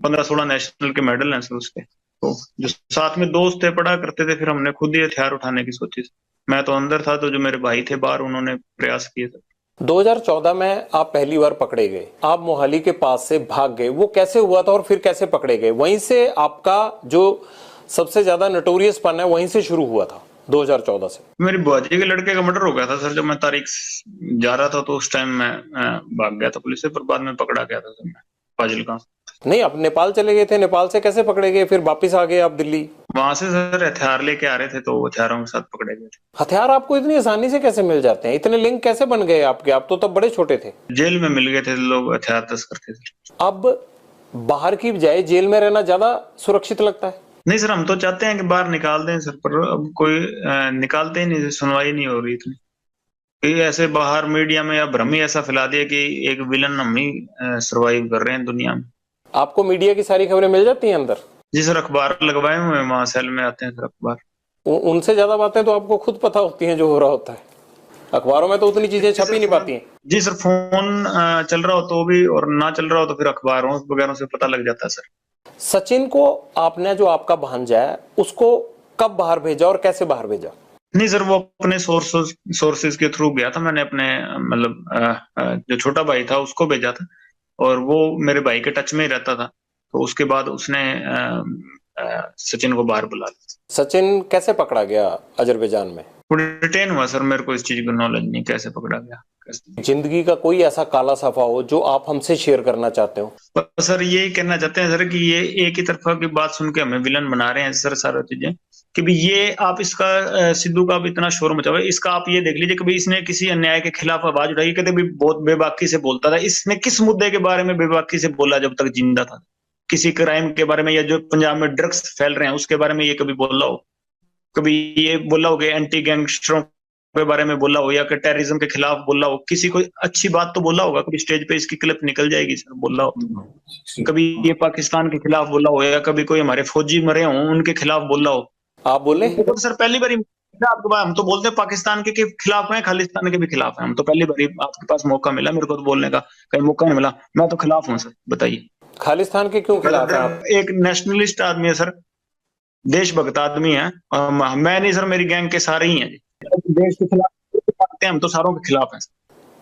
15-16 national के medal हैं sir उसके। तो जो साथ में दोस्त थे पढ़ा करते थे, फिर हमने खुद ही हथियार उठाने की सोची। मैं तो अंदर था, तो जो मेरे भाई थे बाहर, उन्होंने प्रयास किए थे। 2014 में आप पहली बार पकड़े गए, आप मोहाली के पास से भाग गए, वो कैसे हुआ था और फिर कैसे पकड़े गए? वहीं से आपका जो सबसे ज्यादा नोटोरियस पन है वहीं से शुरू हुआ था 2014 से। मेरी बुआजी के लड़के का मर्डर हो गया था सर, जब मैं तारीख जा रहा था, तो उस टाइम मैं भाग गया था पुलिस से, पर बाद में पकड़ा गया था सर मैं फाजिलका। नहीं, आप नेपाल चले गए थे, नेपाल से कैसे पकड़े गए फिर वापिस आ गए आप दिल्ली? वहां से सर हथियार लेके आ रहे थे, तो हथियारों के साथ पकड़े गए थे। हथियार आपको इतनी आसानी से कैसे मिल जाते हैं? इतने लिंक कैसे बन गए आपके? आप तो तब बड़े छोटे थे। जेल में मिल गए थे लोग, हथियार तस्कर थे सर। अब बाहर की बजाय जेल में रहना ज्यादा सुरक्षित लगता है? नहीं सर, हम तो चाहते हैं कि बाहर निकाल दें सर, पर अब कोई निकालते ही नहीं, सुनवाई नहीं हो रही इतनी। कि ऐसे बाहर मीडिया में या भ्रम ही ऐसा फैला दिया कि एक विलन हम ही सरवाइव कर रहे हैं दुनिया में। आपको मीडिया की सारी खबरें मिल जाती हैं अंदर? जी सर, अखबार लगवाए हुए हैं, वहां सेल में आते हैं सर अखबार। उनसे ज्यादा बातें तो आपको खुद पता होती हैं जो हो रहा होता है। अखबारों में तो उतनी चीजें छप ही नहीं पाती हैं। जी सर, फोन चल रहा हो तो भी, और ना चल रहा हो तो फिर अखबारों वगैरह से पता लग जाता है सर। सचिन को आपने, जो आपका भांजा है, उसको कब बाहर भेजा और कैसे बाहर भेजा? नहीं सर, वो अपने सोर्सेज के थ्रू गया था। मैंने अपने मतलब जो छोटा भाई था उसको भेजा था, और वो मेरे भाई के टच में ही रहता था। तो उसके बाद उसने सचिन को बाहर बुला लिया। सचिन कैसे पकड़ा गया अजरबैजान में? वो डिटेन हुआ सर, मेरे को इस चीज की नॉलेज नहीं, कैसे पकड़ा गया कैसे। जिंदगी का कोई ऐसा काला सफा हो जो आप हमसे शेयर करना चाहते हो? पर सर यही कहना चाहते हैं सर कि ये एक ही तरफा की बात सुन के हमें विलन बना रहे हैं सर सारा चीजें। कि भी ये आप इसका सिद्धू का भी इतना शोर मचा हुआ है, इसका आप ये देख लीजिए, कभी इसने किसी अन्याय के खिलाफ आवाज उठाई? कभी भी बहुत बेबाकी से बोलता था। इसने किस मुद्दे के बारे में बेबाकी से बोला जब तक जिंदा था? किसी क्राइम के बारे में, या जो पंजाब में ड्रग्स फैल रहे हैं उसके बारे में ये कभी बोला हो? कभी ये बोला हो कि एंटी गैंगस्टरों के बारे में बोला हो, या कि टेररिज्म के खिलाफ बोला हो? किसी कोई अच्छी बात तो बोला होगा? कभी स्टेज पे इसकी क्लिप निकल जाएगी सर, बोला हो? कभी ये पाकिस्तान के खिलाफ बोला हो, या कभी कोई हमारे फौजी मरे हों उनके खिलाफ बोला हो? आप बोले? तो सर पहली बार आपके पास, हम तो बोलते हैं पाकिस्तान के खिलाफ हैं, खालिस्तान के भी खिलाफ हैं। हम तो पहली बार आपके पास मौका मिला, मेरे को तो बोलने का कहीं मौका नहीं मिला। मैं तो खिलाफ हूँ सर, बताइए। खालिस्तान के क्यों खिलाफ हैं आप? एक नेशनलिस्ट आदमी है सर, देशभक्त आदमी है। मैं नहीं सर, मेरी गैंग के सारे ही हैं जी। देश के खिलाफ हम तो सारों के खिलाफ हैं।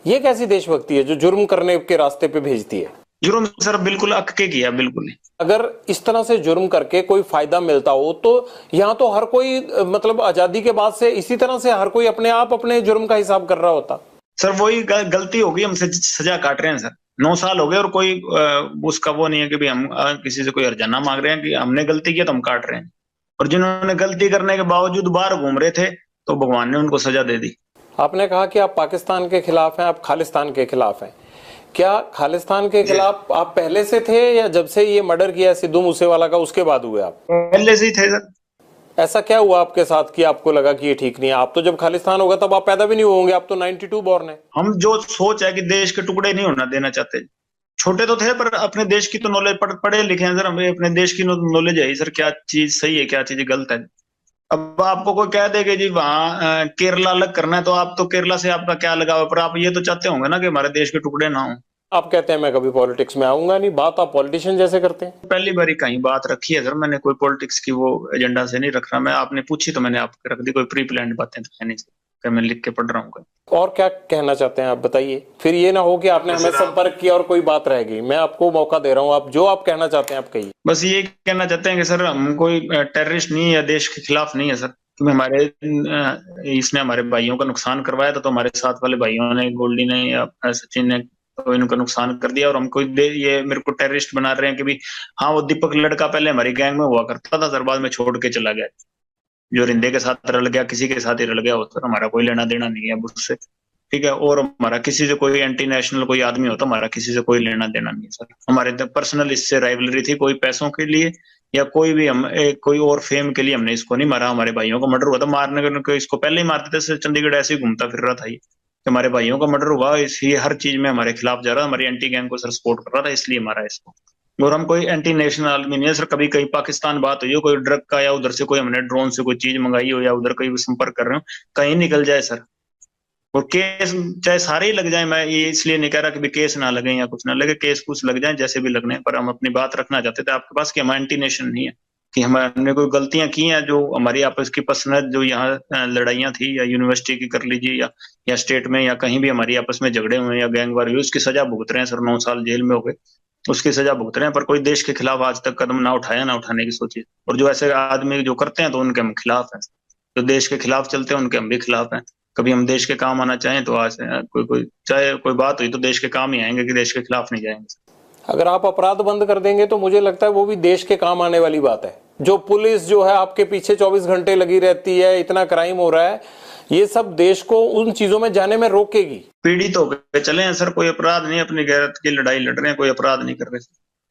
ये कैसी देशभक्ति है जो जुर्म करने के रास्ते पे भेजती है? जुर्म सर बिल्कुल अक के किया, बिल्कुल नहीं। अगर इस तरह से जुर्म करके कोई फायदा मिलता हो तो यहाँ तो हर कोई, मतलब आजादी के बाद से इसी तरह से हर कोई अपने आप अपने जुर्म का हिसाब कर रहा होता। सर वही गलती होगी, हम सजा काट रहे हैं सर। 9 साल हो गए, और कोई उसका वो नहीं है कि भाई हम किसी से कोई हर्जाना मांग रहे हैं कि हमने गलती किया तो हम काट रहे हैं। और जिन्होंने गलती करने के बावजूद बाहर घूम रहे थे, तो भगवान ने उनको सजा दे दी। आपने कहा कि आप पाकिस्तान के खिलाफ हैं, आप खालिस्तान के खिलाफ हैं। क्या खालिस्तान के खिलाफ आप पहले से थे, या जब से ये मर्डर किया सिद्धू मूसेवाला का उसके बाद हुए आप? पहले से ही थे सर। ऐसा क्या हुआ आपके साथ कि आपको लगा कि ये ठीक नहीं है? आप तो जब खालिस्तान होगा तब आप पैदा भी नहीं होंगे, आप तो 92 बॉर्न है। हम जो सोच है कि देश के टुकड़े नहीं होना देना चाहते। छोटे तो थे, पर अपने देश की तो नॉलेज, पढ़े लिखे हैं सर, हमें अपने देश की नॉलेज है सर, क्या चीज सही है क्या चीज गलत है। अब आपको कोई कह दे कि जी वहां केरला अलग करना है, तो आप तो केरला से आपका क्या लगाव? पर आप ये तो चाहते होंगे ना कि हमारे देश के टुकड़े ना हो। आप कहते हैं मैं कभी पॉलिटिक्स में आऊंगा नहीं, बात आप पॉलिटिशियन जैसे करते हैं। पहली बार ही कहीं बात रखी है सर, मैंने कोई पॉलिटिक्स की वो एजेंडा से नहीं रख रहा मैं। आपने पूछी तो मैंने आपको रख दी, कोई प्री प्लान्ड बातें तो है नहीं सर, मैं लिख के पढ़ रहा हूँ। और क्या कहना चाहते हैं आप बताइए, फिर ये ना हो कि आपने हमें संपर्क किया और कोई बात रह गई। मैं आपको मौका दे रहा हूँ, आप जो आप कहना चाहते हैं आप कहिए। बस ये कहना चाहते हैं कि सर हम कोई टेररिस्ट नहीं है, या देश के खिलाफ नहीं है सर। क्योंकि हमारे इसने हमारे भाइयों का नुकसान करवाया था, तो हमारे साथ वाले भाइयों ने, गोल्डी ने या सचिन ने, तो इनका नुकसान कर दिया। और हमको ये मेरे को टेररिस्ट बना रहे हैं कि भी हाँ, वो दीपक लड़का पहले हमारी गैंग में हुआ करता था सर, बाद में छोड़ के चला गया। जो रिंदे के साथ रल गया, किसी के साथ ही रल गया हो सर, हमारा कोई लेना देना नहीं है उससे, ठीक है। और हमारा किसी से कोई एंटी नेशनल कोई आदमी हो तो हमारा किसी से कोई लेना देना नहीं है सर। हमारे पर्सनल इससे राइवलरी थी, कोई पैसों के लिए या कोई भी हम कोई और फेम के लिए हमने इसको नहीं मारा। हमारे भाइयों का मर्डर हुआ था, मारने को इसको पहले ही मार देते थे। चंडीगढ़ ऐसे ही घूमता फिर रहा था ये, हमारे भाइयों का मर्डर हुआ, इसलिए हर चीज में हमारे खिलाफ जा रहा, हमारी एंटी गैंग को सर सपोर्ट कर रहा था, इसलिए मारा इसको। और हम कोई एंटी नेशनल आदमी नहीं है सर। कभी कहीं पाकिस्तान बात हुई हो कोई ड्रग का, या उधर से कोई हमने ड्रोन से कोई चीज मंगाई हो, या उधर कोई संपर्क कर रहे हो, कहीं निकल जाए सर, और केस चाहे सारे ही लग जाए, मैं ये इसलिए नहीं कह रहा कि भी केस ना लगे या कुछ ना लगे, केस कुछ लग जाए जैसे भी लगने, पर हम अपनी बात रखना चाहते थे आपके पास कि हम एंटी नेशन नहीं है, कि हमने कोई गलतियां की हैं जो हमारी आपस की पर्सनल जो यहाँ लड़ाइयाँ थी, या यूनिवर्सिटी की कर लीजिए, या स्टेट में, या कहीं भी हमारी आपस में झगड़े हुए या गैंगवार हुई, उसकी सजा भुगत रहे हैं सर, 9 साल जेल में हो गए, उसकी सजा भुगत रहे हैं, पर कोई देश के खिलाफ आज तक कदम ना उठाया, ना उठाने की सोची। और जो ऐसे आदमी जो करते हैं तो उनके हम खिलाफ हैं, जो देश के खिलाफ चलते हैं उनके हम भी खिलाफ हैं। कभी हम देश के काम आना चाहें तो आज कोई चाहे कोई बात हुई तो देश के काम ही आएंगे, कि देश के खिलाफ नहीं जाएंगे। अगर आप अपराध बंद कर देंगे तो मुझे लगता है वो भी देश के काम आने वाली बात है। जो पुलिस जो है आपके पीछे 24 घंटे लगी रहती है, इतना क्राइम हो रहा है, ये सब देश को उन चीजों में जाने में रोकेगी। पीड़ित होकर चले हैं सर, कोई अपराध नहीं, अपनी गैरत की लड़ाई लड़ रहे हैं, कोई अपराध नहीं कर रहे।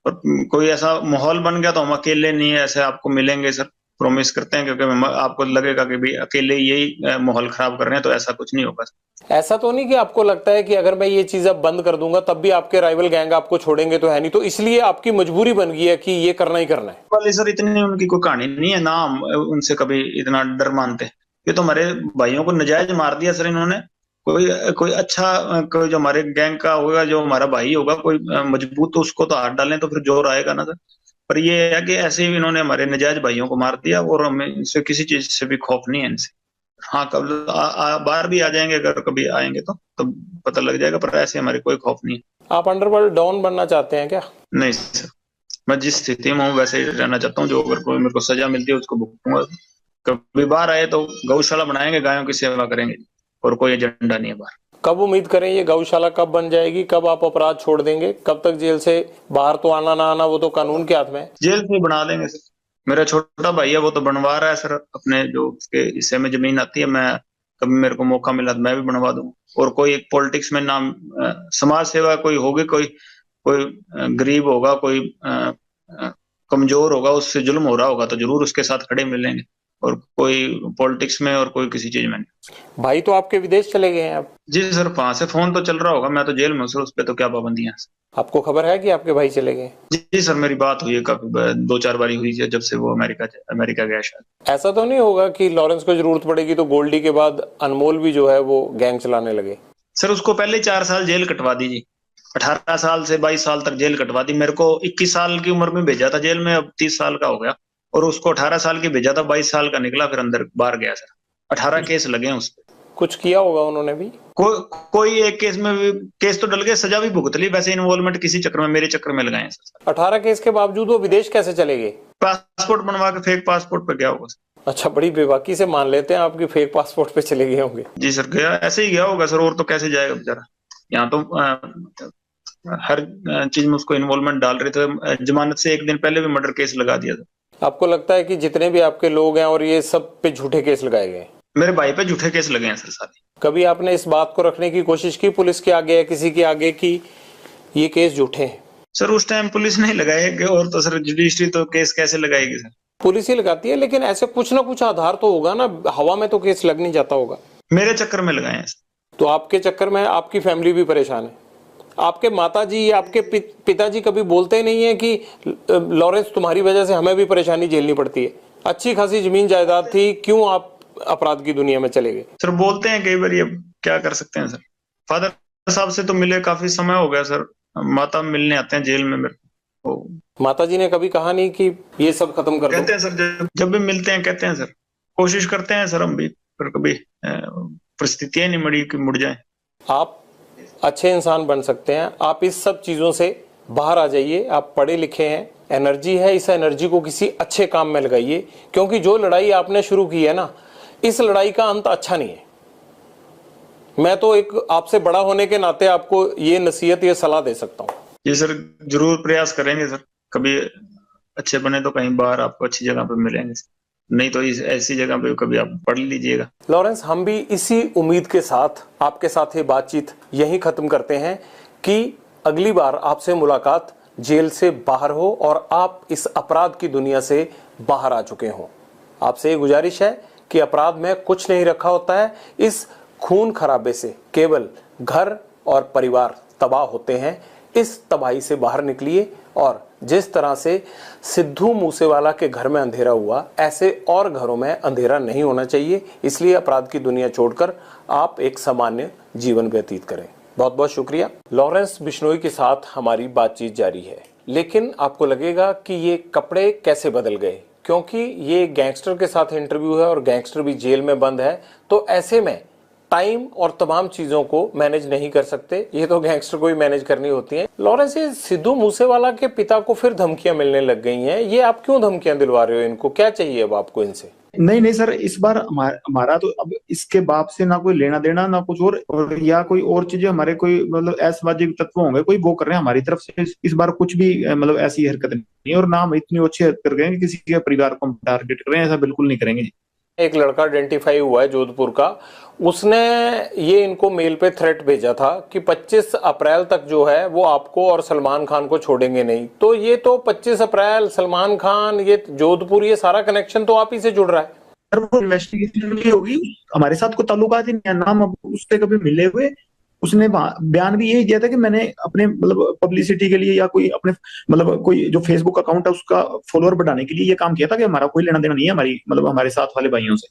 और कोई ऐसा माहौल बन गया तो हम अकेले नहीं है, ऐसे आपको मिलेंगे सर, प्रॉमिस करते हैं, क्योंकि आपको लगेगा कि भी अकेले यही माहौल खराब कर रहे हैं, तो ऐसा कुछ नहीं होगा। ऐसा तो नहीं कि आपको लगता है कि अगर मैं ये चीज अब बंद कर दूंगा तब भी आपके राइवल गैंग आपको छोड़ेंगे, तो है नहीं, तो इसलिए आपकी मजबूरी बन गई है कि ये करना ही करना है? वाले सर इतनी उनकी कोई कहानी नहीं है ना, हम उनसे कभी इतना डर मानते। ये तो हमारे भाइयों को नजायज मार दिया सर इन्होंने। कोई कोई अच्छा कोई जो हमारे गैंग का होगा, जो हमारा भाई होगा कोई मजबूत, तो उसको तो हाथ डालें तो फिर जोर आएगा ना सर। पर ये है कि ऐसे ही इन्होंने हमारे नजायज भाइयों को मार दिया, और हमें इनसे किसी चीज से भी खौफ नहीं है इनसे। हाँ, कब बाहर भी आ जाएंगे, अगर कभी आएंगे तो पता लग जाएगा, पर ऐसे हमारे कोई खौफ नहीं है। आप अंडरवर्ल्ड डॉन बनना चाहते हैं क्या? नहीं सर, मैं जिस स्थिति में हूँ वैसे ही रहना चाहता हूँ। जो अगर कोई मेरे को सजा मिलती है उसको भुगतूंगा। कभी बाहर आए तो गौशाला बनाएंगे, गायों की सेवा करेंगे, और कोई एजेंडा नहीं है बाहर। कब उम्मीद करें ये गौशाला कब बन जाएगी? कब आप अपराध छोड़ देंगे? कब तक जेल से बाहर तो आना ना आना वो तो कानून के हाथ में है। जेल से बना देंगे सर। मेरा छोटा भाई है, वो तो बनवा रहा है सर, अपने जो उसके हिस्से में जमीन आती है, मैं कभी मेरे को मौका मिला तो मैं भी बनवा दूंगा। और कोई एक पॉलिटिक्स में नाम समाज सेवा कोई होगी, कोई कोई गरीब होगा, कोई कमजोर होगा, उससे जुल्म हो रहा होगा, तो जरूर उसके साथ खड़े मिलेंगे। और कोई पॉलिटिक्स में और कोई किसी चीज में नहीं। भाई तो आपके विदेश चले गए हैं अब? जी सर, वहां से फोन तो चल रहा होगा, मैं तो जेल में हूँ सर, उस पर तो क्या पाबंदियां हैं। आपको खबर है कि आपके भाई चले गए? जी सर, मेरी बात हुई है, काफी 2-4 बारी हुई है, जब से वो अमेरिका गया शायद। ऐसा तो नहीं होगा कि लॉरेंस को जरूरत पड़ेगी तो गोल्डी के बाद अनमोल भी जो है वो गैंग चलाने लगे? सर उसको पहले 4 साल जेल कटवा दी जी, 18 साल से 22 साल तक जेल कटवा दी। मेरे को 21 साल की उम्र में भेजा था जेल में, अब 30 साल का हो गया। और उसको 18 साल की भेजा था, 22 साल का निकला, फिर अंदर बाहर गया सर। 18 केस लगे हैं उस पर। कुछ किया होगा उन्होंने भी? कोई एक केस में भी, केस तो डल गए, सजा भी भुगत ली, वैसे इन्वॉल्वमेंट किसी चक्कर में, मेरे चक्कर में लगाए सर। 18 केस के बावजूद वो विदेश कैसे चले गए? पासपोर्ट बनवा के फेक पासपोर्ट पे गया होगा सर। अच्छा, बड़ी बेबाकी से मान लेते हैं आपकी फेक पासपोर्ट पे चले गए होंगे। जी सर, गया ऐसे ही गया होगा सर, और तो कैसे जाएगा बेचारा। यहाँ तो हर चीज में उसको इन्वॉल्वमेंट डाल रहे थे। जमानत से एक दिन पहले भी मर्डर केस लगा दिया था। आपको लगता है कि जितने भी आपके लोग हैं और ये सब पे झूठे केस लगाए गए? मेरे भाई पे झूठे केस लगे हैं सर सारे। कभी आपने इस बात को रखने की कोशिश की पुलिस के आगे या किसी के आगे कि ये केस झूठे हैं? सर उस टाइम पुलिस नहीं लगाएगी, और तो सर जुडिशरी तो केस कैसे लगाएगी सर? पुलिस ही लगाती है, लेकिन ऐसे कुछ ना कुछ आधार तो होगा ना, हवा में तो केस लग नहीं जाता होगा। मेरे चक्कर में लगाए हैं। तो आपके चक्कर में आपकी फैमिली भी परेशान है? आपके माताजी या आपके पिताजी कभी बोलते नहीं है कि लॉरेंस तुम्हारी वजह से हमें भी परेशानी झेलनी पड़ती है, अच्छी खासी जमीन जायदाद थी, क्यों आप अपराध की दुनिया में चले गए? सर बोलते हैं कई बार, ये क्या कर सकते हैं सर। फादर साहब से तो मिले काफी समय हो गया सर, माता मिलने आते हैं जेल में मेरे को। माताजी ने कभी कहा नहीं कि ये सब खत्म कर दो? कहते हैं सर, जब भी मिलते हैं कहते हैं सर, कोशिश करते हैं सर हम भी, पर कभी परिस्थितियां नहीं मड़ी कि मुड़ जाए। आप अच्छे इंसान बन सकते हैं, आप इस सब चीजों से बाहर आ जाइए। आप पढ़े लिखे हैं, एनर्जी है, इस एनर्जी को किसी अच्छे काम में लगाइए, क्योंकि जो लड़ाई आपने शुरू की है ना, इस लड़ाई का अंत अच्छा नहीं है। मैं तो एक आपसे बड़ा होने के नाते आपको ये नसीहत, ये सलाह दे सकता हूँ। जी सर, जरूर प्रयास करेंगे सर, कभी अच्छे बने तो कहीं बाहर आपको अच्छी जगह पे मिलेंगे, नहीं तो इस ऐसी जगह पे कभी आप पढ़ लीजिएगा। लॉरेंस, हम भी इसी उम्मीद के साथ आपके साथ ये बातचीत यहीं खत्म करते हैं कि अगली बार आपसे मुलाकात जेल से बाहर हो और आप इस अपराध की दुनिया से बाहर आ चुके हों। आपसे ये गुजारिश है कि अपराध में कुछ नहीं रखा होता है, इस खून खराबे से केवल घर और परिवार तबाह होते हैं। इस तबाही से बाहर निकलिए और जिस तरह से सिद्धू मूसेवाला के घर में अंधेरा हुआ, ऐसे और घरों में अंधेरा नहीं होना चाहिए। इसलिए अपराध की दुनिया छोड़कर आप एक सामान्य जीवन व्यतीत करें। बहुत बहुत शुक्रिया। लॉरेंस बिश्नोई के साथ हमारी बातचीत जारी है, लेकिन आपको लगेगा कि ये कपड़े कैसे बदल गए, क्योंकि ये गैंगस्टर के साथ इंटरव्यू है और गैंगस्टर भी जेल में बंद है, तो ऐसे में टाइम और तमाम चीजों को मैनेज नहीं कर सकते, ये तो गैंगस्टर को ही मैनेज करनी होती है। लॉरेंस, ये सिद्धू मूसेवाला के पिता को फिर धमकियां मिलने लग गई हैं, ये आप क्यों धमकियां दिलवा रहे हो इनको, क्या चाहिए अब आपको इनसे? नहीं नहीं सर, इस बार हमारा तो अब इसके बाप से ना कोई लेना देना ना कुछ और या कोई और चीजें, हमारे कोई मतलब असामाजिक तत्व होंगे कोई वो कर रहे हैं हमारी तरफ से। इस बार कुछ भी मतलब ऐसी हरकत नहीं है, और ना हम इतनी अच्छी हरकत कर गए कि किसी के परिवार को हम टारगेट कर रहे हैं, ऐसा बिल्कुल नहीं करेंगे। एक लड़का आइडेंटिफाई हुआ है जोधपुर का, उसने ये इनको मेल पे थ्रेट भेजा था कि 25 अप्रैल तक जो है वो आपको और सलमान खान को छोड़ेंगे नहीं। तो ये तो 25 अप्रैल, सलमान खान, ये जोधपुर, ये सारा कनेक्शन तो आप ही से जुड़ रहा है। सर वो इन्वेस्टिगेशन की होगी, हमारे साथ कोई ताल्लुकात ही नहीं है, नाम उससे कभी मिले हुए। उसने बयान भी यही दिया था कि मैंने अपने मतलब पब्लिसिटी के लिए या कोई अपने मतलब कोई जो फेसबुक अकाउंट है उसका फॉलोअर बढ़ाने के लिए ये काम किया था, कि हमारा कोई लेना देना नहीं है हमारी मतलब हमारे साथ वाले भाइयों से।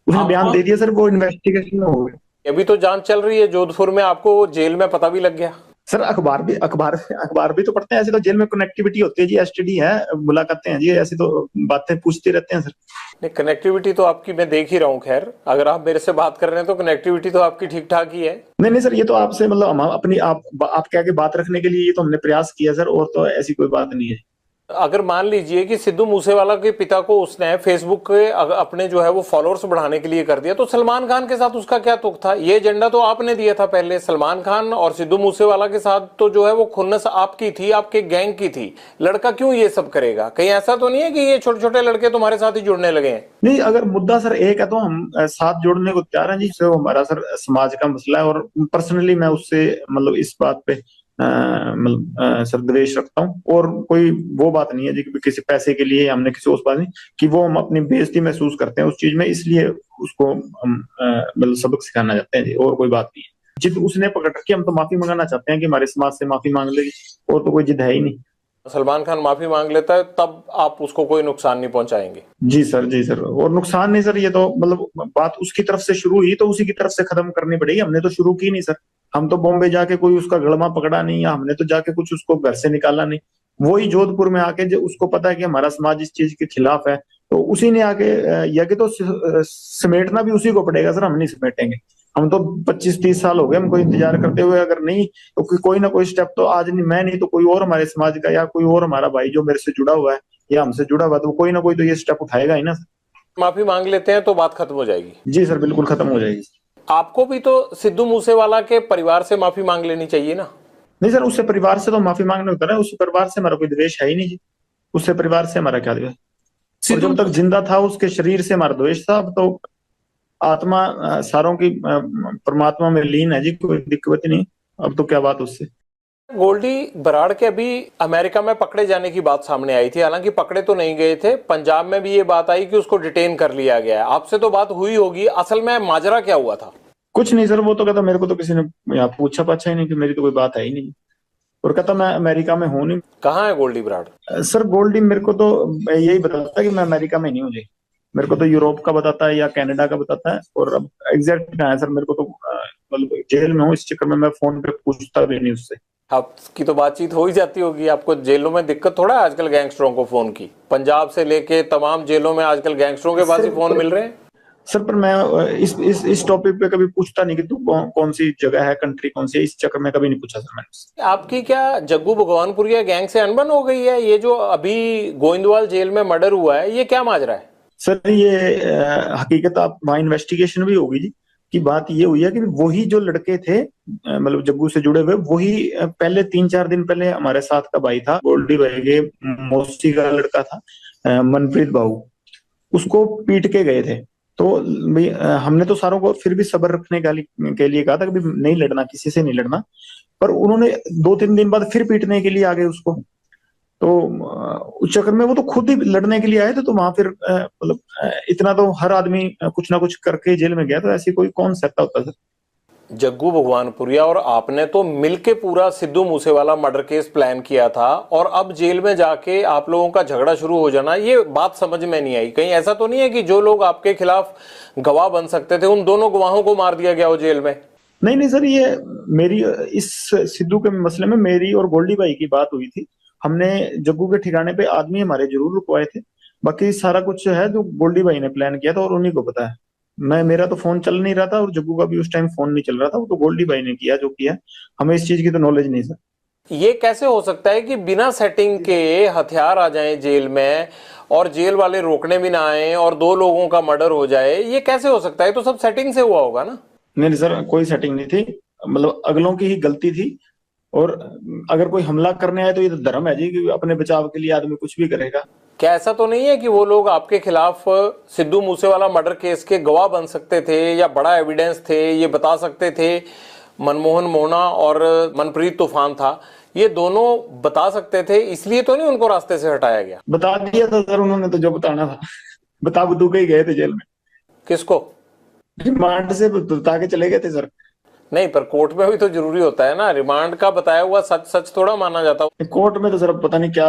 उसने बयान दे दिया सर, वो इन्वेस्टिगेशन में हो गया। अभी तो जांच चल रही है जोधपुर में, आपको जेल में पता भी लग गया। सर अखबार भी तो पढ़ते हैं, ऐसे तो जेल में कनेक्टिविटी होती है जी, एसटीडी है, मुलाकातें हैं जी, ऐसी तो बातें पूछते रहते हैं सर। नहीं, कनेक्टिविटी तो आपकी मैं देख ही रहा हूँ। खैर, अगर आप मेरे से बात कर रहे हैं तो कनेक्टिविटी तो आपकी ठीक ठाक ही है। नहीं नहीं सर, ये तो आपसे मतलब हम अपनी आप कह के बात रखने के लिए ये तो हमने प्रयास किया सर, और तो ऐसी कोई बात नहीं है। अगर मान लीजिए कि सिद्धू मूसेवाला के पिता को उसने फेसबुक के अपने जो है वो फॉलोअर्स बढ़ाने के लिए कर दिया, तो सलमान खान के साथ उसका क्या तुक था? ये एजेंडा तो आपने दिया था पहले। सलमान खान और सिद्धू मूसेवाला के साथ तो जो है वो खुन्नस आपकी थी, आपके गैंग की थी। लड़का क्यों ये सब करेगा? कहीं ऐसा तो नहीं है कि ये छोटे छोटे लड़के तुम्हारे साथ ही जुड़ने लगे हैं? नहीं, अगर मुद्दा सर एक है तो हम साथ जोड़ने को तैयार हैं जी। सर हमारा सर समाज का मसला है, और पर्सनली मैं उससे मतलब इस बात पे मतलब सर द्वेष रखता हूँ, और कोई वो बात नहीं है जी कि किसी पैसे के लिए हमने किसी उस बात नहीं कि वो हम अपनी बेइज्जती महसूस करते हैं उस चीज में, इसलिए उसको हम मतलब सबक सिखाना चाहते हैं जी, और कोई बात नहीं है। जिद उसने पकड़ रखी, हम तो माफी मंगाना चाहते हैं कि हमारे समाज से माफी मांग लेगी, और तो कोई जिद है ही नहीं। सलमान खान माफी मांग लेता है तब आप उसको कोई नुकसान नहीं पहुंचाएंगे? जी सर, जी सर, और नुकसान नहीं सर, ये तो मतलब बात उसकी तरफ से शुरू हुई तो उसी की तरफ से खत्म करनी पड़ेगी, हमने तो शुरू की नहीं सर। हम तो बॉम्बे जाके कोई उसका गड़मा पकड़ा नहीं, या हमने तो जाके कुछ उसको घर से निकाला नहीं। वही जोधपुर में आके जो उसको पता है कि हमारा समाज इस चीज के खिलाफ है, तो उसी ने आके या कि तो समेटना भी उसी को पड़ेगा सर, हम नहीं समेटेंगे। हम तो 25-30 साल हो गए हमको इंतजार करते हुए, अगर नहीं तो कोई ना कोई स्टेप तो आज नहीं, मैं नहीं तो कोई और हमारे समाज का या कोई और हमारा भाई जो मेरे से जुड़ा हुआ है या हमसे जुड़ा हुआ है, तो कोई ना कोई तो ये स्टेप उठाएगा ही ना सर। माफी मांग लेते हैं तो बात खत्म हो जाएगी? जी सर, बिल्कुल खत्म हो जाएगी। आपको भी तो सिद्धू मूसेवाला के परिवार से माफी मांग लेनी चाहिए ना? नहीं सर, उससे परिवार से तो माफी मांगने होता है, उससे परिवार से हमारा कोई द्वेष है ही नहीं जी। उससे परिवार से हमारा क्या द्वेष? और जब तक जिंदा था उसके शरीर से हमारा द्वेष था। अब तो आत्मा सारों की परमात्मा में लीन है जी, कोई दिक्कत नहीं। अब तो क्या बात उससे। गोल्डी बराड़ के अभी अमेरिका में पकड़े जाने की बात सामने आई थी, हालांकि पकड़े तो नहीं गए थे। पंजाब में भी ये बात आई कि उसको डिटेन कर लिया गया है। आपसे तो बात हुई होगी, असल में माजरा क्या हुआ था? कुछ नहीं सर, वो तो कहता मेरे को तो किसी ने यहाँ पूछा पाछा ही नहीं, कि मेरी तो कोई बात है ही नहीं, और कहता मैं अमेरिका में हूँ नहीं। कहाँ है गोल्डी बराड़? सर गोल्डी मेरे को तो यही बताता है कि मैं अमेरिका में नहीं हूँ जी। मेरे को तो यूरोप का बताता है या कनाडा का बताता है, और अब एग्जैक्ट कहाँ है सर मेरे को तो मतलब जेल में हूँ, इस चक्कर में मैं फोन पे पूछता भी नहीं उससे। आपकी तो बातचीत हो ही जाती होगी, आपको जेलों में दिक्कत थोड़ा है आजकल गैंगस्टरों को फोन की? पंजाब से लेके तमाम जेलों में आजकल गैंगस्टरों के पास ही फोन मिल रहे हैं। सर पर मैं इस टॉपिक पे कभी पूछता नहीं कि तू कौन सी जगह है, कंट्री कौन सी है, इस चक्कर में कभी नहीं पूछा सर मैंने। आपकी क्या जग्गू भगवानपुरिया गैंग से अनबन हो गई है? ये जो अभी गोविंदवाल जेल में मर्डर हुआ है, ये क्या माजरा है? सर ये हकीकत आप वहाँ इन्वेस्टिगेशन भी होगी जी, कि बात ये हुई है कि वही जो लड़के थे मतलब जग्गू से जुड़े हुए, वही पहले 3-4 दिन पहले हमारे साथ का भाई था, गोल्डी भाई के मौसी का लड़का था मनप्रीत बाबू, उसको पीट के गए थे। तो भाई हमने तो सारों को फिर भी सब्र रखने के लिए कहा था कि नहीं लड़ना, किसी से नहीं लड़ना, पर उन्होंने 2-3 दिन बाद फिर पीटने के लिए आ गए उसको। तो उस चक्कर में वो तो खुद ही लड़ने के लिए आए थे, तो वहां फिर मतलब इतना तो हर आदमी कुछ ना कुछ करके जेल में गया, तो ऐसी कोई कौन सकता होता सर। जग्गू भगवानपुरिया और आपने तो मिलके पूरा Sidhu Moosewala murder case plan किया था, और अब जेल में जाके आप लोगों का झगड़ा शुरू हो जाना, ये बात समझ में नहीं आई। कहीं ऐसा तो नहीं है कि जो लोग आपके खिलाफ गवाह बन सकते थे उन दोनों गवाहों को मार दिया गया हो जेल में? नहीं नहीं सर, ये मेरी इस सिद्धू के मसले में मेरी और गोल्डी भाई की बात हुई थी। हमने जग्गू के ठिकाने पे आदमी हमारे जरूर रुकवाए थे। बाकी सारा कुछ है जो गोल्डी भाई ने प्लान किया था और उन्हीं को पता है। मेरा तो फोन चल नहीं रहा था और जग्गू का भी उस टाइम फोन नहीं चल रहा था। वो तो गोल्डी भाई ने किया जो किया। हमें इस चीज की तो नॉलेज नहीं सर। ये कैसे हो सकता है कि बिना सेटिंग के हथियार आ जाएं जेल में और जेल वाले रोकने भी ना आए और दो लोगों का मर्डर हो जाए? ये कैसे हो सकता है? तो सब सेटिंग से हुआ होगा ना? नहीं सर, कोई सेटिंग नहीं थी। मतलब अगलों की ही गलती थी। और अगर कोई हमला करने आए तो ये तो धर्म है जी कि अपने बचाव के लिए आदमी कुछ भी करेगा। क्या ऐसा तो नहीं है कि वो लोग आपके खिलाफ सिद्धू मूसेवाला मर्डर केस के गवाह बन सकते थे या बड़ा एविडेंस थे, ये बता सकते थे मनमोहन मोहना और मनप्रीत तूफान था, ये दोनों बता सकते थे, इसलिए तो नहीं उनको रास्ते से हटाया गया? बता दिया था सर उन्होंने तो जो बताना था। बता बतू के ही गए थे जेल में। किसको? रिमांड से बता के चले गए थे सर। नहीं, पर कोर्ट में भी तो जरूरी होता है ना, रिमांड का बताया हुआ सच सच थोड़ा माना जाता। कोर्ट में तो सर पता नहीं क्या